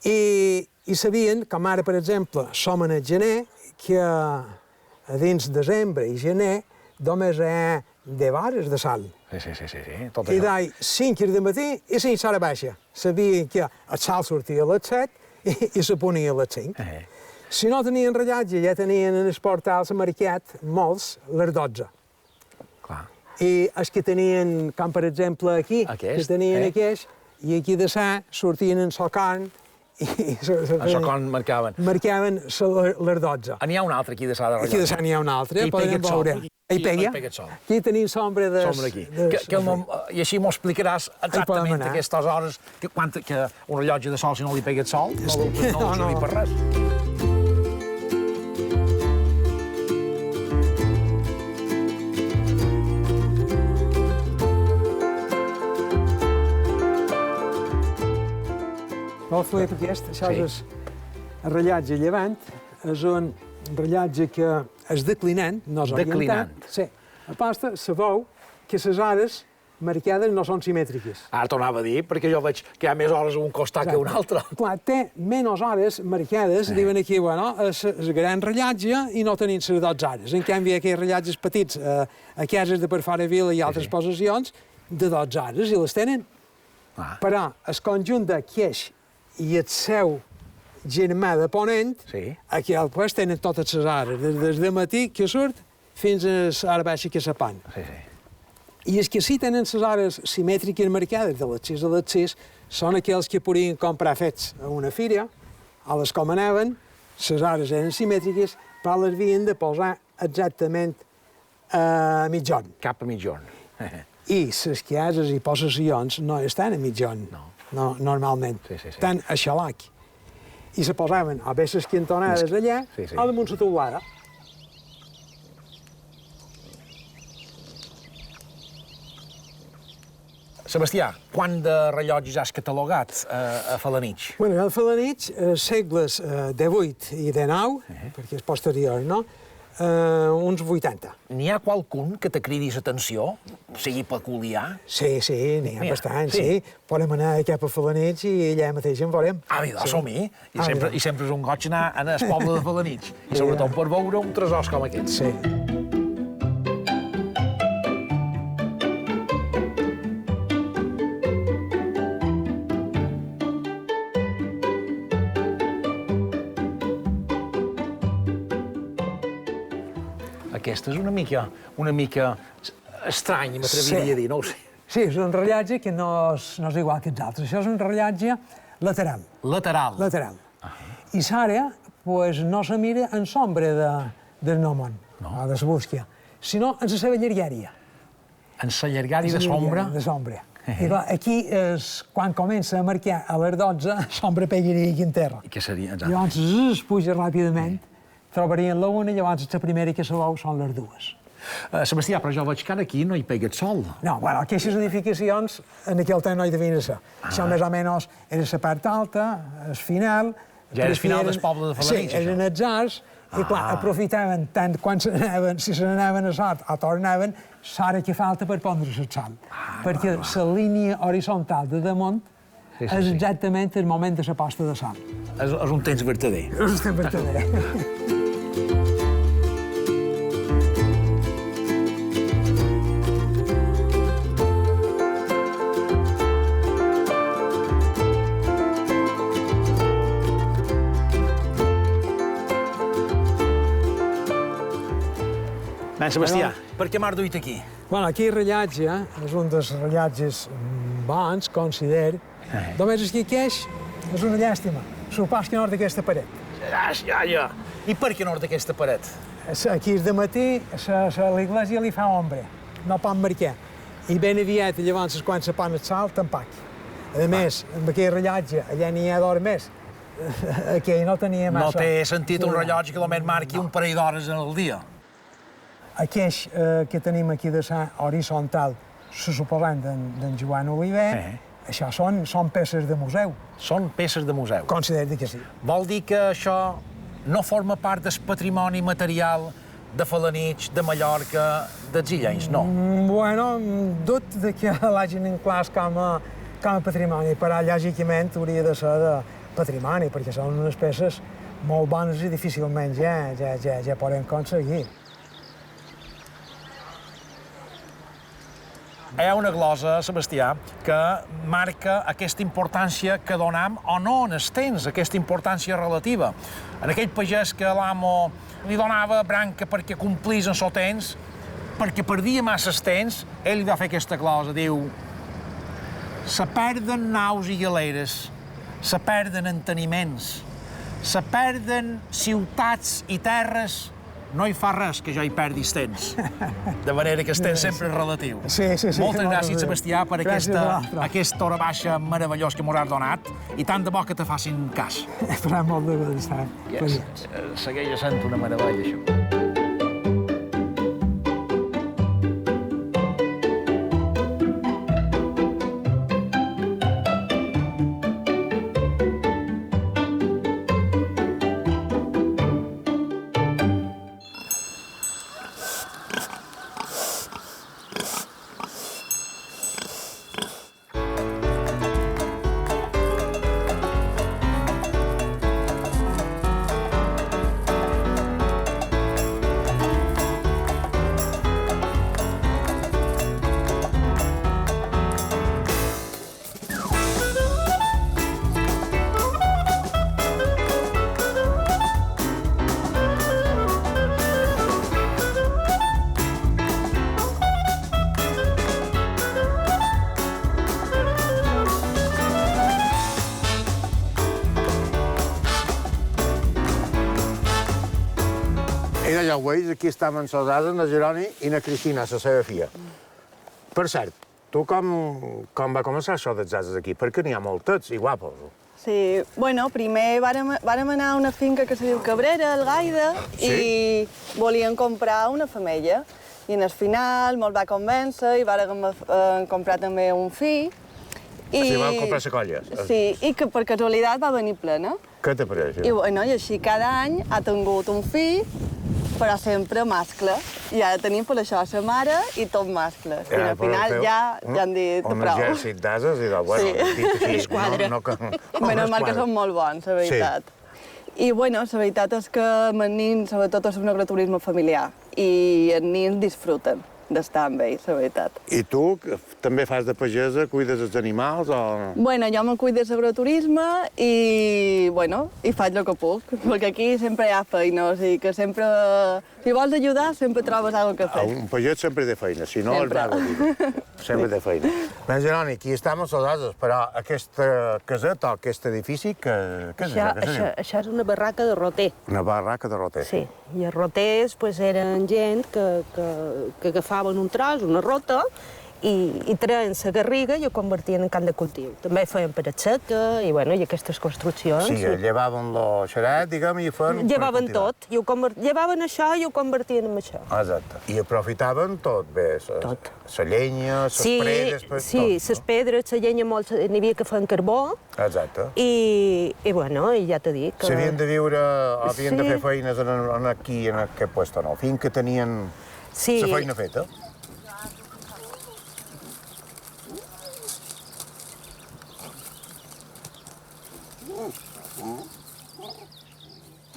I sabien, com ara, per exemple, som en el gener, que a dins desembre i gener només hi ha 10 hores de sol. Sí. I d'ahir 5 de matí i 5 hora baixa. Sabien que el sol sortia a les 7 i se ponia a les 5. Si no tenien rellotge, ja tenien en els portals marcat molts les 12. I els que tenien, com per exemple aquí, que tenien aquest, i aquí de sa sortien en Socarn, i a Socarn marcaven. Marcaven les 12. N'hi ha un altre aquí de sa de rellotge. Aquí de sa n'hi ha un altre, podem veure. Hi pega. Aquí tenim sombra de... I així m'ho explicaràs exactament a aquestes hores, que un rellotge de sol, si no li pega el sol, no serveix per res. Vols fer aquest? Això és el rellotge llevant, és un rellotge que és declinant, no és orientat. Sí. A posta, se veu que les hores marcades no són simètriques. Ara t'ho anava a dir, perquè jo veig que hi ha més hores a un costat que a un altre. Clar, té menys hores marcades, diuen aquí, bueno, és gran rellotge i no tenim les 12 hores. En canvi, aquells rellotges petits, a cases de per fora vila i altres possessions, de 12 hores, i les tenen. Però el conjunt d'aquest i el seu germà de ponent, aquí al pues tenen totes les hores, des de matí que surt fins a l'hora baixa que s'apana. I els que sí tenen les hores simètriques marcades, de les 6 a les 6, són aquells que podien comprar fets a una fira, a les com anaven, les hores eren simètriques, però les havien de posar exactament a mitjorn. Cap a mitjorn. I les cases i possessions no estan a mitjorn. No, normalment. Estan a xalac. I se posaven a les cantonades allà, o damunt la teulada. Sebastià, quant de rellotges has catalogat a Felanitx? Bueno, a Felanitx, segles XVIII i XIX, perquè és posterior, no? Uns 80. N'hi ha qualcun que te cridi l'atenció, sigui peculiar? Sí, n'hi ha bastant, sí. Podem anar cap a Felanitx i allà mateix en veurem. Som-hi. I sempre és un goig anar al poble de Felanitx. I sobretot per veure un tresors com aquest. Sí. Aquesta és una mica estrany, m'atreviria a dir, no ho sé. Sí, és un rellotge que no és igual que els altres. Això és un rellotge lateral. Lateral. I l'àrea no se mira en sombra del gnomon, o de la bústia, sinó en la seva llargària. En la llargària de sombra? De sombra. I clar, aquí, quan comença a marcar a les 12, sombra pegaria aquí en terra. I què seria? Llavors es puja ràpidament, trobarien la una, llavors la primera que se veu són les dues. Sebastià, però jo veig que ara aquí no hi pega el sol. No, bueno, aquestes edificacions en aquell temps no hi devien ser. Això més o menys era la part alta, el final... Ja era el final del poble de Felanitx, això. Sí, eren els arts, i clar, aprofitaven tant quan se n'anaven, si se n'anaven a sort o tornaven, l'hora que falta per pondre-se el sol. Perquè la línia horitzontal de damunt és exactament el moment de la posta de sol. És un temps vertader. És un temps vertader. Sebastià, per què m'has duit aquí? Bueno, aquí el rellotge és un dels rellotges bons, considero. Només és que aquest és una llàstima. Supos que no és d'aquesta paret. Ja. I per què no és d'aquesta paret? Aquí és de matí, l'església li fa ombra. No pot marcar. I ben aviat, llavors, quan se pon el sol, tampoc. A més, amb aquell rellotge, allà n'hi ha d'hora més. Aquí no tenia massa... No té sentit un rellotge que només marqui un parell d'hores al dia. Aquest que tenim aquí de sa horitzontal, se suposant d'en Joan Oliver, això són peces de museu. Són peces de museu? Considero que sí. Vol dir que això no forma part del patrimoni material de Felanitx, de Mallorca, dels Illencs, no? Bueno, dubte de que l'hagin inclòs com a patrimoni, però lògicament hauria de ser de patrimoni, perquè són unes peces molt bones i difícilment ja podem aconseguir. hi ha una glosa, Sebastià, que marca aquesta importància que donam o no en els temps, aquesta importància relativa. En aquell pagès que l'amo li donava branca perquè complís en el temps, perquè perdia massa temps, ell li va fer aquesta glosa, diu: se perden naus i galeres, se perden enteniments, se perden ciutats i terres, no hi fa res que jo hi perdis temps. De manera que el temps sempre és relatiu. Sí. Moltes gràcies, Sebastià, per aquesta hora baixa meravellós que m'ho has donat i tant de bo que te facin cas. Farà molt de benestar. Segueix sent una meravella, això. Ja ho veus, aquí estem en Sosada, en Jeroni i na Cristina, la seva filla. Per cert, tu com va començar això dels ases aquí? Perquè n'hi ha moltes i guapos. Sí, bueno, primer vàrem anar a una finca que se diu Cabrera, al Gaida, i volien comprar una femella. I al final me'ls va convèncer i vàrem comprar també un fill. Sí, van comprar la colla. Sí, i que per casualitat va venir plena. Què te pareix? I així cada any ha tingut un fill, però sempre mascle. I ara tenim per això la mare i tot mascles. I al final ja han dit prou. Un exèrcit d'ases i bueno, dit així. Menys mal que són molt bons, la veritat. I la veritat és que amb els nins, sobretot, és un agroturisme familiar. I els nins disfruten d'estar amb ells, la veritat. I tu també fas de pagesa, cuides els animals o...? Bueno, jo me cuido d'agroturisme i faig el que puc, perquè aquí sempre hi ha feina, o sigui que sempre... Si vols ajudar, sempre trobes alguna cosa a fer. Un pagès sempre té feina, si no el vago, sempre té feina. Bé, Jeroni, aquí estem a Sosades, però aquesta caseta o aquest edifici, què és això? Això és una barraca de roter. Una barraca de roter. Sí, i els roters eren gent que agafaven un tros, una rota, i treien la garriga i ho convertien en camp de cultiu. També feien per a seca i aquestes construccions. Sí, llevaven el xaret, diguem, i feien... Llevaven tot. Llevaven això i ho convertien en això. Exacte. I aprofitaven tot, bé, la llenya, les pedres... Sí, les pedres, la llenya, n'hi havia que feien carbó. Exacte. I ja t'he dit que... S'havien de viure, havien de fer feines aquí, en aquest lloc, no? Fins que tenien la feina feta.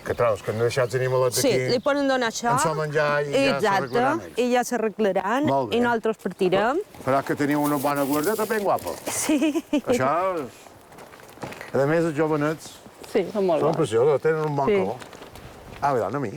Que trobes, que han deixat els animalets aquí... Sí, li poden donar això. En menjar i ja s'arreglaran ells. I ja s'arreglaran i nosaltres partirem. Però que teniu una bona guardeta ben guapa. Sí. Això... A més, els jovenets... Sí, són molt bons. Són preciosos, tenen un bon color. Ah, dona a mi.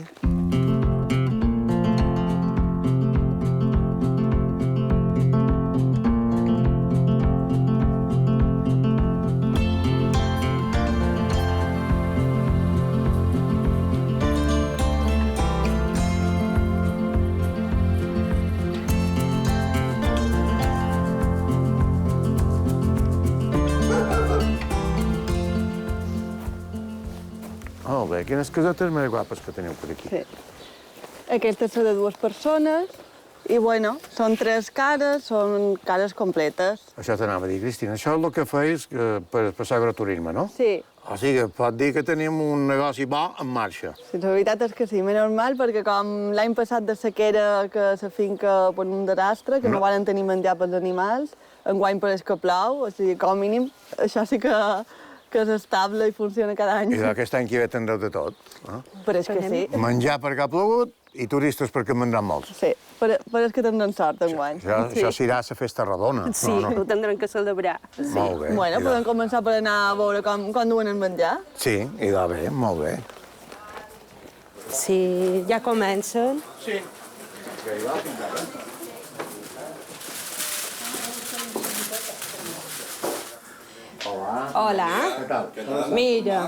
Molt bé, quines casetes més guapes que teniu per aquí. Sí. Aquesta és de 2 persones i, són 3 cares, són cares completes. Això t'anava a dir, Cristina, això és el que feis per l'agroturisme, no? Sí. O sigui, pot dir que tenim un negoci bo en marxa. Sí, la veritat és que sí, més normal, perquè com l'any passat de sequera que la finca per un desastre, que no van tenir menjar pels animals, enguany pareix que plou, o sigui, com a mínim, això sí que és estable i funciona cada any. I d'aquest any que ve tindreu de tot. Pareix que sí. Menjar perquè ha plogut I turistes perquè en vendran molts. Sí, però és que tindran sort enguany. Això serà la festa redona. Sí, ho tindrem que celebrar. Molt bé. Bueno, podem començar per anar a veure com duen el menjar. Sí, idò bé, molt bé. Sí, ja comencen. Sí. Hola. Què tal? Mira,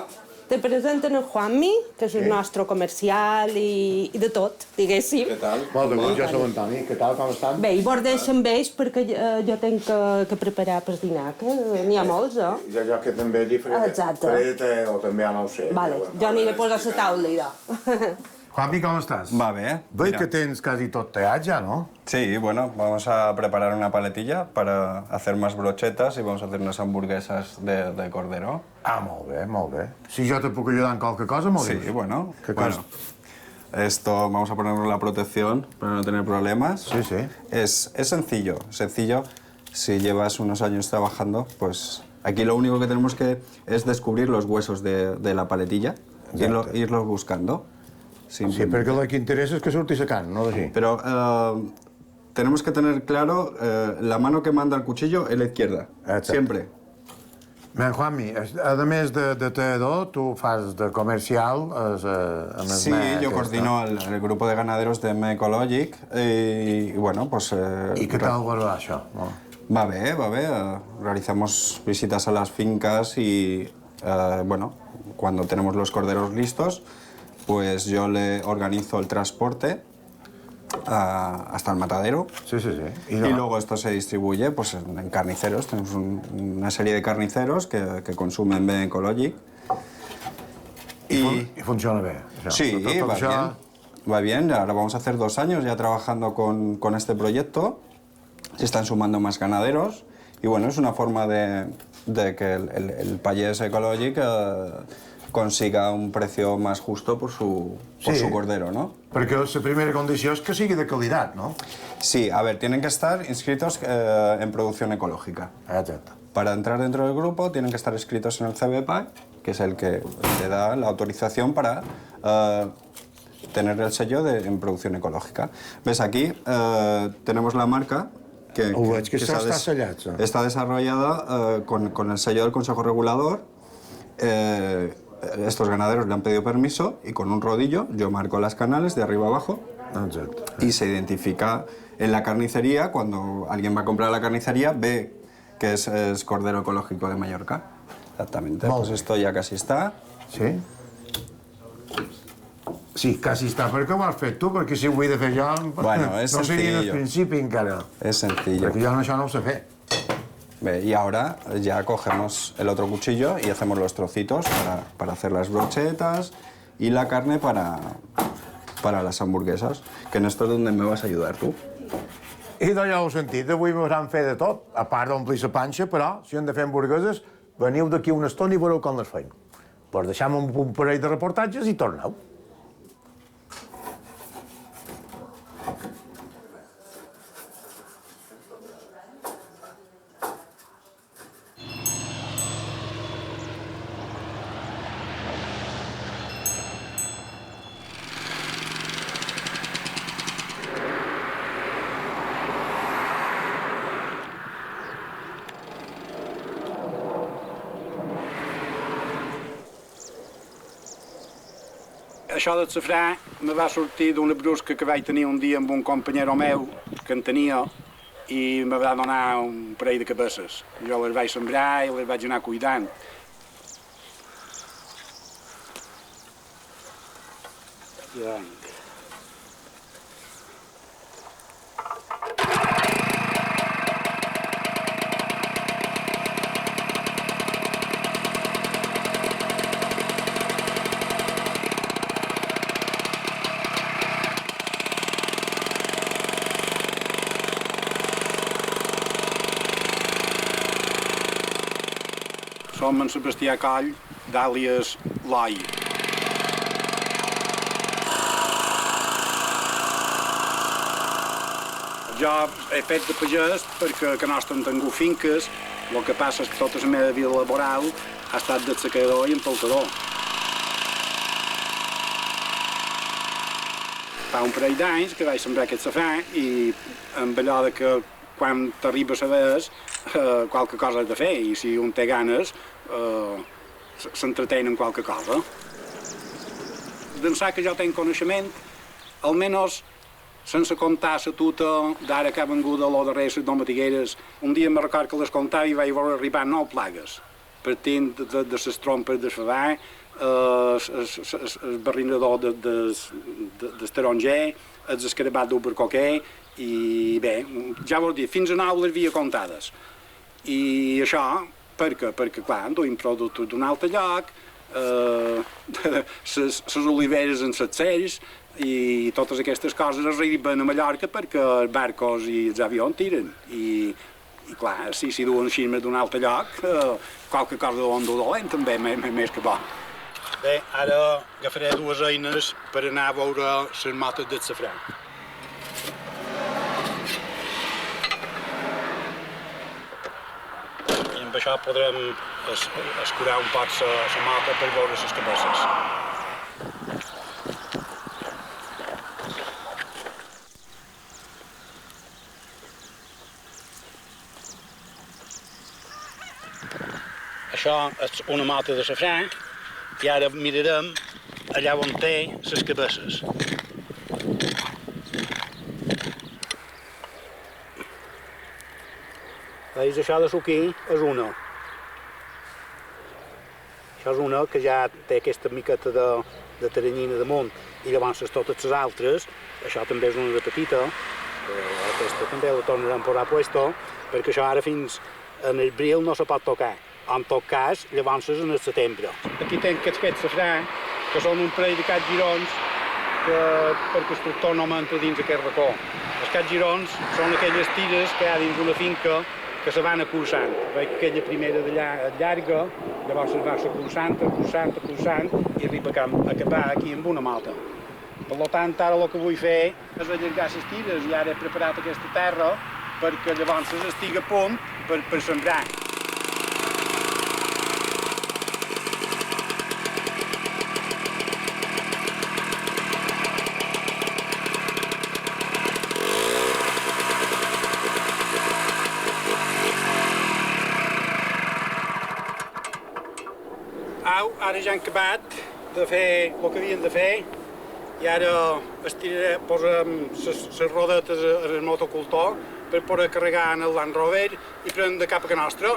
te presenten el Juanmi, que és el nostre comercial i de tot, diguéssim. Què tal? Molt de gust, jo soc Antoni. Què tal, com estan? Bé, i bordeix amb ells perquè jo tinc que preparar per dinar, que n'hi ha molts, eh? Jo que també hi faré Exacte. o també ja no ho sé. Vale, jo aniré a posar la taula, idò. Juanmi, ¿cómo estás? Va bé. Veig Mira. que tens casi tot teat ja, ¿no? Sí, bueno, vamos a preparar una paletilla para hacer más brochetas y vamos a hacer unas hamburguesas de cordero. Ah, molt bé, molt bé. Si jo te puc ajudar en qualque cosa, m'ho dius. Sí, bueno. ¿Qué bueno. Esto vamos a ponerle la protección para no tener problemas. Sí, sí. Es sencillo, sencillo. Si llevas unos años trabajando, pues aquí lo único que tenemos que es descubrir los huesos de la paletilla, irlos buscando. Sí, perquè el que interessa és que surti la carn, no d'ací. Pero tenemos que tener claro, la mano que manda el cuchillo es la izquierda, siempre. Ben, Juanmi, a més de teador, tu fas de comercial amb el Sí, yo coordino el grupo de ganaderos de Me Ecologic y bueno, pues... I què tal va això? Va bé, va bé. Realizamos visitas a las fincas y, bueno, cuando tenemos los corderos listos, pues yo le organizo el transporte hasta el matadero. Sí, sí, sí. Y luego esto se distribuye pues, en carniceros. Tenemos una serie de carniceros que consumen Ben Ecologic. Y funciona bien. Sí, va bien. Va bien. Ahora vamos a hacer 2 años ya trabajando con este proyecto. Se están sumando más ganaderos. Y bueno, es una forma de que el payés Ecologic consiga un precio más justo por su cordero, ¿no? Perquè la primera condició és que sigui de qualitat, ¿no? Sí, a ver, tienen que estar inscritos en producción ecológica. Exacto. Para entrar dentro del grupo tienen que estar inscritos en el CBPAC, que es el que le da la autorización para tener el sello en producción ecológica. ¿Ves? Aquí tenemos la marca que está desarrollada con el sello del Consejo Regulador. Estos ganaderos le han pedido permiso y con un rodillo yo marco las canales de arriba abajo y se identifica en la carnicería. Cuando alguien va a comprar la carnicería ve que es cordero ecológico de Mallorca. Exactamente, pues esto ya casi está. Sí? Sí, quasi està. Per què ho has fet tu? Perquè si ho he de fer jo... Bueno, es no seria el principi encara. Es sencillo. Perquè jo això no ho sé fer. Y ahora ya cogemos el otro cuchillo y hacemos los trocitos para hacer las brochetas y la carne para las hamburguesas, que en esto es donde me vas a ayudar tú. I doncs ja ho heu sentit, avui m'hauran fer de tot, a part d'omplir la panxa, però si hem de fer hamburgueses, veniu d'aquí una estona i veureu com les feim. Pues deixem un parell de reportatges i torneu. Això del safrà me va sortir d'una brusca que vaig tenir un dia amb un companyero meu que en tenia i me va donar un parell de cabesses. Jo les vaig sembrar i les vaig anar cuidant. Ja. Som en Sebastià Coll, d'àlies Loi. Jo he fet de pagès perquè que no estan tingut finques, el que passa és que tota la meva vida laboral ha estat d'assecador i empeltador. fa un parell d'anys que vaig sembrar aquest safrà i amb allò de que quan t'arriba a saber qualque cosa has de fer i si un té ganes s'entretén en qualque cosa. D'ençà que jo tenc coneixement, almenys sense comptar la tuta d'ara que ha vengut a lo darrer les domatigueres, un dia me record que les comptava i vaig veure arribar 9 plagues, partint de les trompes de favar, el barrinador del taronger, el escarabat d'ubercoquer, i bé, ja vos dir, fins a 9 les havia comptades. I això, perquè clar, duim productes d'un altre lloc, les oliveres en les cells, i totes aquestes coses arriben a Mallorca perquè els barcos i els avions tiren. I clar, si duen així d'un altre lloc, qualque cosa de bon dolent també, més que bo. Bé, ara agafaré 2 eines per anar a veure les motes del safrà. I amb això podrem escurar un poc la mota per veure les cabesses. Això és una mota de safrà i ara mirarem allà on té les cabesses. Veus, això de suquí és una. Això és una que ja té aquesta miqueta de teranyina damunt i llavors totes les altres, això també és una de petita, aquesta també la tornarem a posar puesto, perquè això ara fins en abril no se pot tocar. En tot cas, llavors és en el setembre. Aquí tenc aquest safrà, que són un parell de catgirons que per constructor no m'entra dins aquest racó. Els catgirons són aquelles tires que hi ha dins una finca que se van acurçant. Veig que aquella primera d'allà és llarga, llavors es va acurçant i arriba a acabar aquí amb una mota. Per tant, ara el que vull fer és allargar les tires i ara he preparat aquesta terra perquè llavors estigui a punt per sembrar. Ara ja han acabat de fer el que havien de fer i ara posem les rodetes al motocultor per poder carregar en el Land Rover i prendre cap a casa nostra.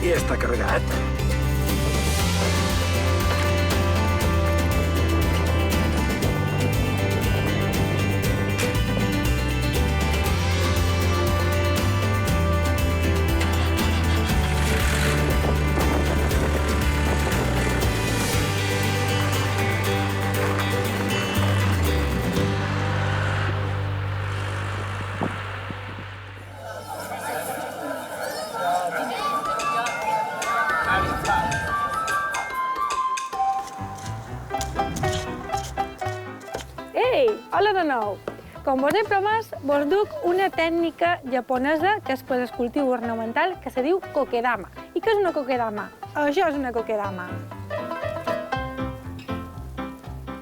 I està carregat. Ei, hola de nou! Com vos he promès, vos duc una tècnica japonesa que és per al cultiu ornamental que se diu kokedama. I què és una kokedama? Això és una kokedama.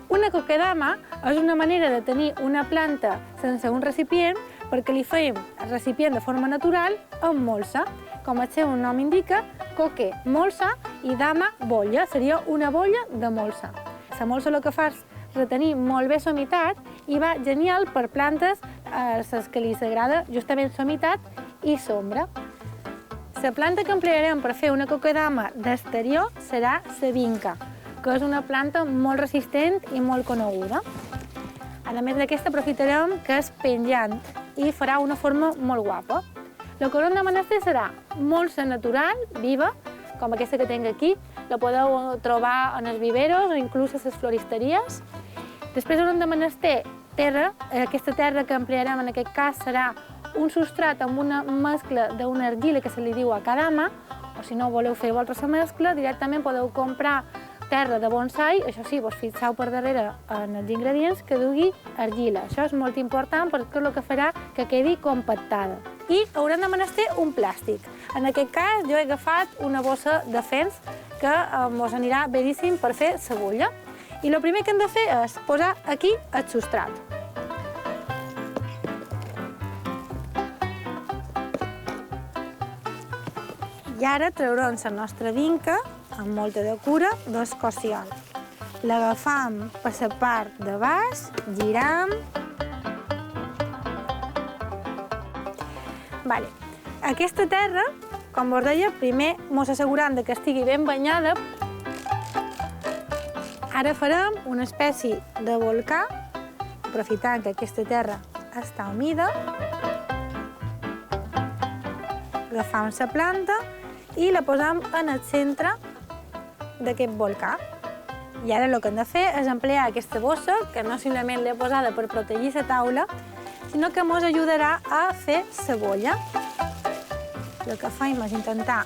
Una kokedama és una manera de tenir una planta sense un recipient perquè li fèiem el recipient de forma natural amb molsa. Com el seu nom indica, koke, molsa, i dama, bolla. Seria una bolla de molsa. La molsa el que fa és retenir molt bé la humitat i va genial per plantes a les que li agrada justament la humitat i l'ombra. La planta que emplearem per fer una kokedama d'exterior serà la vinca, que és una planta molt resistent i molt coneguda. A més d'aquesta aprofitarem que és penjant i farà una forma molt guapa. La corona de menester serà molsa natural, viva, com aquesta que tinc aquí. La podeu trobar en els viveros o inclús a les floristeries. Després haurem de menester terra. Aquesta terra que emplearem en aquest cas serà un substrat amb una mescla d'una argila que se li diu akadama, o si no voleu fer vosaltres la mescla, directament podeu comprar terra de bonsai. Això sí, vos fixeu per darrere en els ingredients que dugui argila. Això és molt important perquè és el que farà que quedi compactada. I haurem de menester un plàstic. En aquest cas jo he agafat una bossa de fens que mos anirà beníssim per fer cebolla. I el primer que hem de fer és posar aquí el substrat. I ara traurem la nostra vinca amb molta de cura del cociol. L'agafam per la part de baix, giram. Aquesta terra, com vos deia, primer mos assegurant que estigui ben banyada. Ara farem una espècie de volcà, aprofitant que aquesta terra està humida. Agafam la planta i la posam en el centre d'aquest volcà. I ara el que hem de fer és emplear aquesta bossa, que no simplement l'he posada per protegir la taula, sinó que ens ajudarà a fer cebolla. El que fem és intentar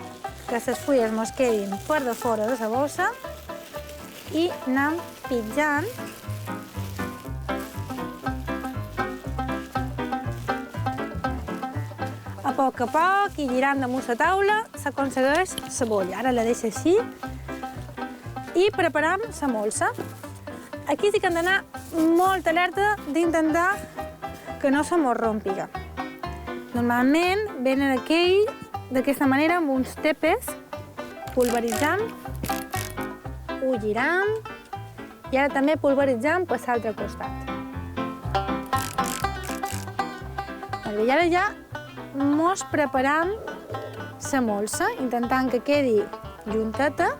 que les fulles ens quedin per de fora de la bossa i anem pitjant a poc i girant damunt la taula s'aconsegueix cebolla. Ara la deixo així i preparam la molsa. Aquí sí que hem d'anar molt alerta d'intentar que no se mos rompiga. Normalment venen aquí d'aquesta manera amb uns tepes, pulveritzant, ho giram i ara també pulveritzant per l'altre costat. I ara ja mos preparam la molsa, intentant que quedi junteta,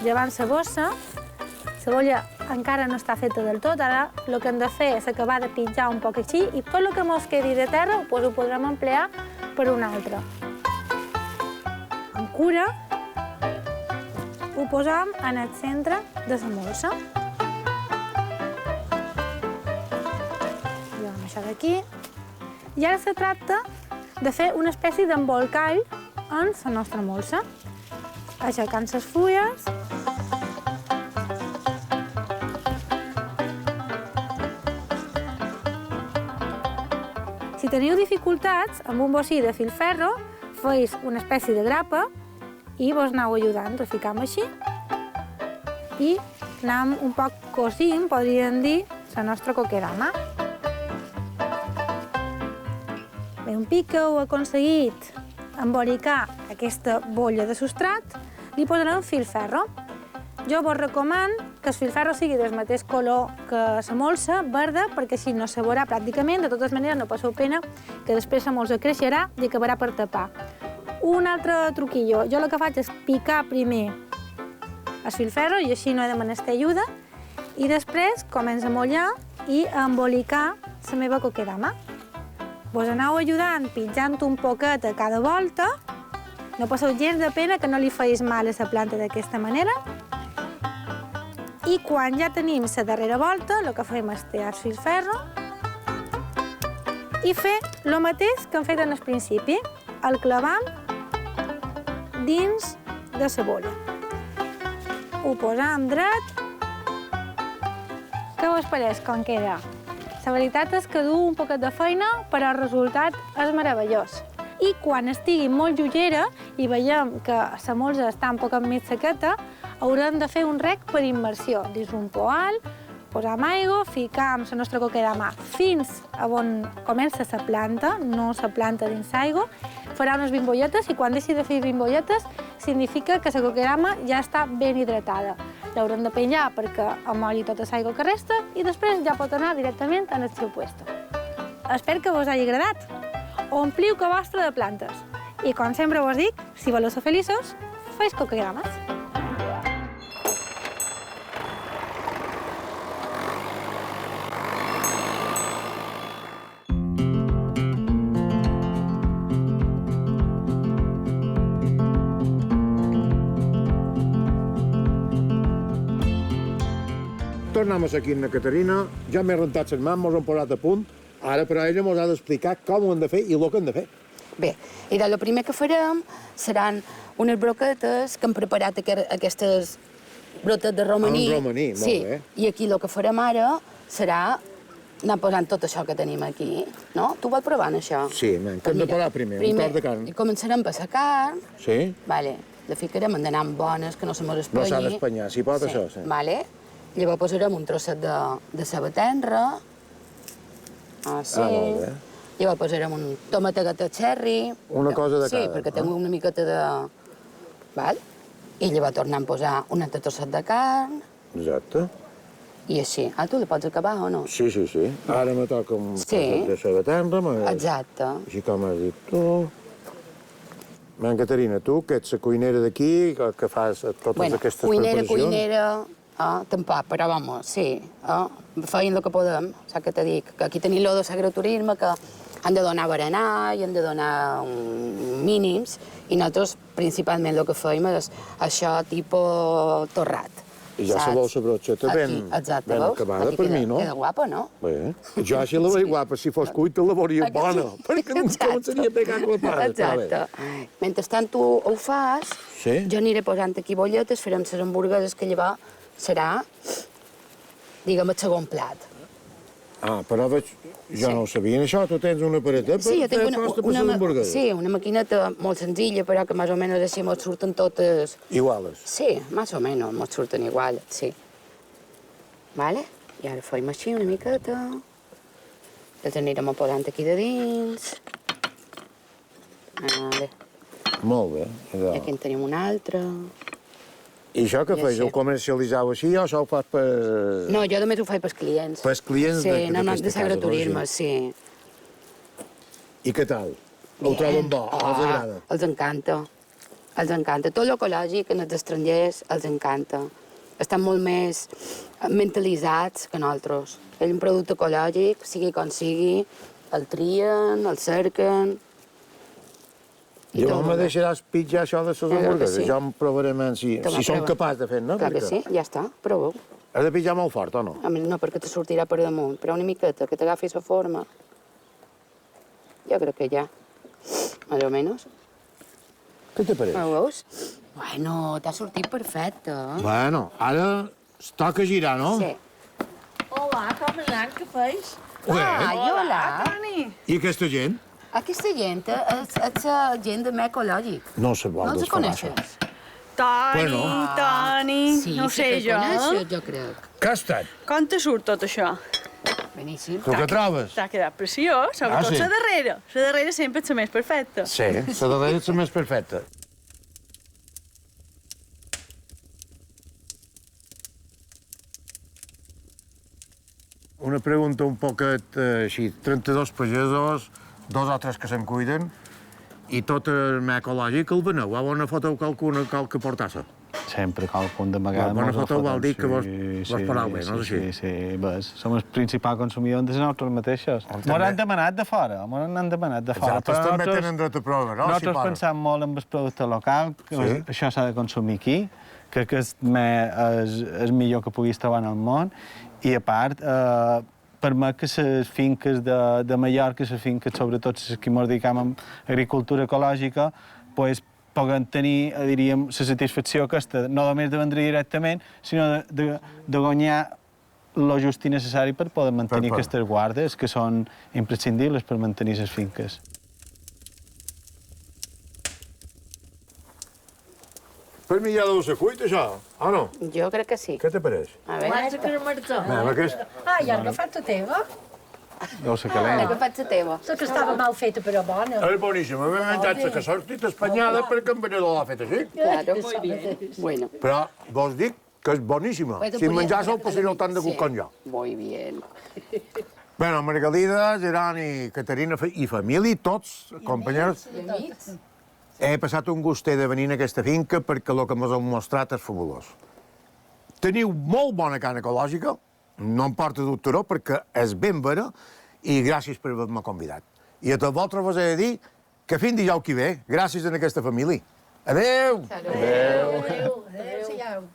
llevant la bossa. La cebolla encara no està feta del tot, ara el que hem de fer és acabar de pitjar un poc així i tot el que mos quedi de terra ho podrem emplear per un altre. Amb cura ho posam en el centre de la molsa. Llevem això d'aquí. I ara se tracta de fer una espècie d'embolcall en la nostra molsa. Aixecant les fulles. Si teniu dificultats, amb un bocí de filferro, feis una espècie de grapa i vos aneu ajudant. Ho ficam així i anem un poc cosint, podríem dir, la nostra kokedama. Bé, un pic que heu aconseguit embolicar aquesta bolla de substrat, li posarem filferro. Jo vos recomano que el filferro sigui del mateix color que la molsa, verda, perquè així no se veurà pràcticament. De totes maneres, no passeu pena, que després la molsa creixerà i acabarà per tapar. Un altre truquillo. Jo el que faig és picar primer el filferro i així no he de menester ajuda. I després començo a mullar i a embolicar la meva kokedama. Vos aneu ajudant pitjant un poquet a cada volta. No passeu gens de pena que no li feis mal a la planta d'aquesta manera. I quan ja tenim la darrera volta, el que fem és tallar el filferro i fer el mateix que hem fet en el principi. El clavam dins de la bolla. Ho posam dret, Què vos pareix com queda? La veritat és que du un poquet de feina, però el resultat és meravellós. I quan estigui molt jollera i veiem que la molsa està un poquet més sequeta, haurem de fer un rec per immersió dins un poal, posar aigua, ficar amb la nostra coquedama fins a on comença la planta, no la planta dins l'aigua, farà unes bimbolletes i quan deixi de fer bimbolletes significa que la coquedama ja està ben hidratada. L'haurem de penjar perquè amolli tota l'aigua que resta i després ja pot anar directament en el seu puesto. Espero que vos hagi agradat. Ompliu que vostre de plantes. I com sempre vos dic, si voleu ser feliços, fes coquedames. Tornem aquí amb la Caterina, ja m'he rentat les mans, mos hem posat a punt, ara però ella mos ha d'explicar com ho hem de fer i el que hem de fer. Bé, i el primer que farem seran unes broquetes que hem preparat aquestes brotes de romaní. Un romaní, molt bé. I aquí el que farem ara serà anar posant tot això que tenim aquí, no? Tu vols provar això? Sí, que hem de posar primer, un quart de carn. Començarem per la carn. Sí. Vale, la ficarem, han d'anar bones, que no se mos espanyi. No s'ha d'espanyar, si pot això, sí. Vale. Llavors posarem un trosset de ceba tendra. Així. Molt bé. Llavors posarem un tomatet de cherry. Una cosa de cada. Sí, perquè tinc una miqueta de... Val? I llavors tornem a posar un altre trosset de carn. Exacte. I així. Ah, tu la pots acabar o no? Sí, sí, sí. Ara me toca un trosset de ceba tendra. Exacte. Així com has dit tu. Caterina, tu, que ets la cuinera d'aquí, que fas totes aquestes preparacions... Cuinera, tampoc, però vamos, sí. Feien el que podem, saps què te dic? Que aquí tenim lo de l'agroturisme, que han de donar berenar i han de donar mínims, i nosaltres principalment el que feim és això tipus torrat. I ja se veu la brocheta ben acabada per mi, no? Queda guapa, no? Bé, jo així la veig guapa, si fos cuita la veuria bona, perquè no començaria a pegar amb la part. Exacte. Mentrestant tu ho fas, jo aniré posant aquí bolletes, farem les hamburgueses que llavors serà, diguem, el segon plat. Ah, però jo no ho sabia, això, tu tens una apareta per fer posta per les hamburgueses. Sí, una maquineta molt senzilla, però que més o menys així mos surten totes... Iguales. Sí, més o menys mos surten iguales, sí. Vale? I ara fem així una miqueta. Els anirem posant aquí de dins. Vale. Molt bé. I aquí en tenim una altra. I això que feis? Ho comercialitzeu així o això ho fas per... No, jo només ho faig pels clients. Pels clients d'aquesta casa? Sí, no, de l'agroturisme, sí. I què tal? Ho troben bo? Els agrada? Els encanta. Els encanta. Tot l'ecològic en els estrangers els encanta. Estan molt més mentalitzats que nosaltres. És un producte ecològic, sigui com sigui, el trien, el cerquen... Jo me deixaràs pitjar això de les hamburgueses. Jo em provaré si som capaç de fer-ne. Clar que sí, ja està, prova-ho. Has de pitjar molt fort o no? No, perquè te sortirà per damunt, però una miqueta, que t'agafi la forma. Jo crec que ja, més o menys. Què te pareix? Ho veus? Bueno, t'ha sortit perfecte. Bueno, ara es toca girar, no? Sí. Hola, com anant? Què feis? Hola. I aquesta gent? Aquesta gent és gent de mec ecològic. No se vol desfalar, això. Toni, no ho sé jo. Sí, que coneixes, jo crec. Què ha estat? Com te surt tot això? Beníssim. Tu què trobes? T'ha quedat preciós, sobretot la darrera. La darrera sempre és la més perfecta. Sí, la darrera és la més perfecta. Una pregunta un poquet així, 32 pagesos, 2 o 3 que se'n cuiden, i tot el mec ecològic el veneu. A bona foto qualque portassa? Sempre qualcun de vegades... Bona foto vol dir que vos pareu bé, no és així? Sí, ves. Som el principal consumidor de nosaltres mateixos. M'ho han demanat de fora, Exacte, també tenen dret a provar, no? Nosaltres pensem molt en el producte local, que això s'ha de consumir aquí, crec que és el millor que puguis trobar en el món, i a part, permet que les finques de Mallorca, les finques, sobretot les que ens dediquem a agricultura ecològica, puguen tenir, diríem, la satisfacció aquesta, no només de vendre directament, sinó de guanyar lo just i necessari per poder mantenir aquestes guardes, que són imprescindibles per mantenir les finques. Per mi ja deu ser cuit, això, o no? Jo crec que sí. Què te pareix? A veure... Ah, ja has agafat la teva? Deu ser calent. He agafat la teva. La que estava mal feta, però bona. És boníssima. M'he menjat la que ha sortit espanyada perquè en venedor l'ha fet així. Claro. Bueno. Però vos dic que és boníssima. Si menjar-se'l, potser no tant de gust com jo. Muy bien. Bueno, Margalida, Geroni, Caterina i família, tots, companys. He passat un gustet de venir a aquesta finca perquè el que m'has mostrat és fabulós. Teniu molt bona carn ecològica, no em porta dubtaró perquè és ben vera i gràcies per haver-me convidat. I a tots vosaltres vos he de dir que fins dijous que ve, gràcies a aquesta família. Adéu! Adéu! Adéu!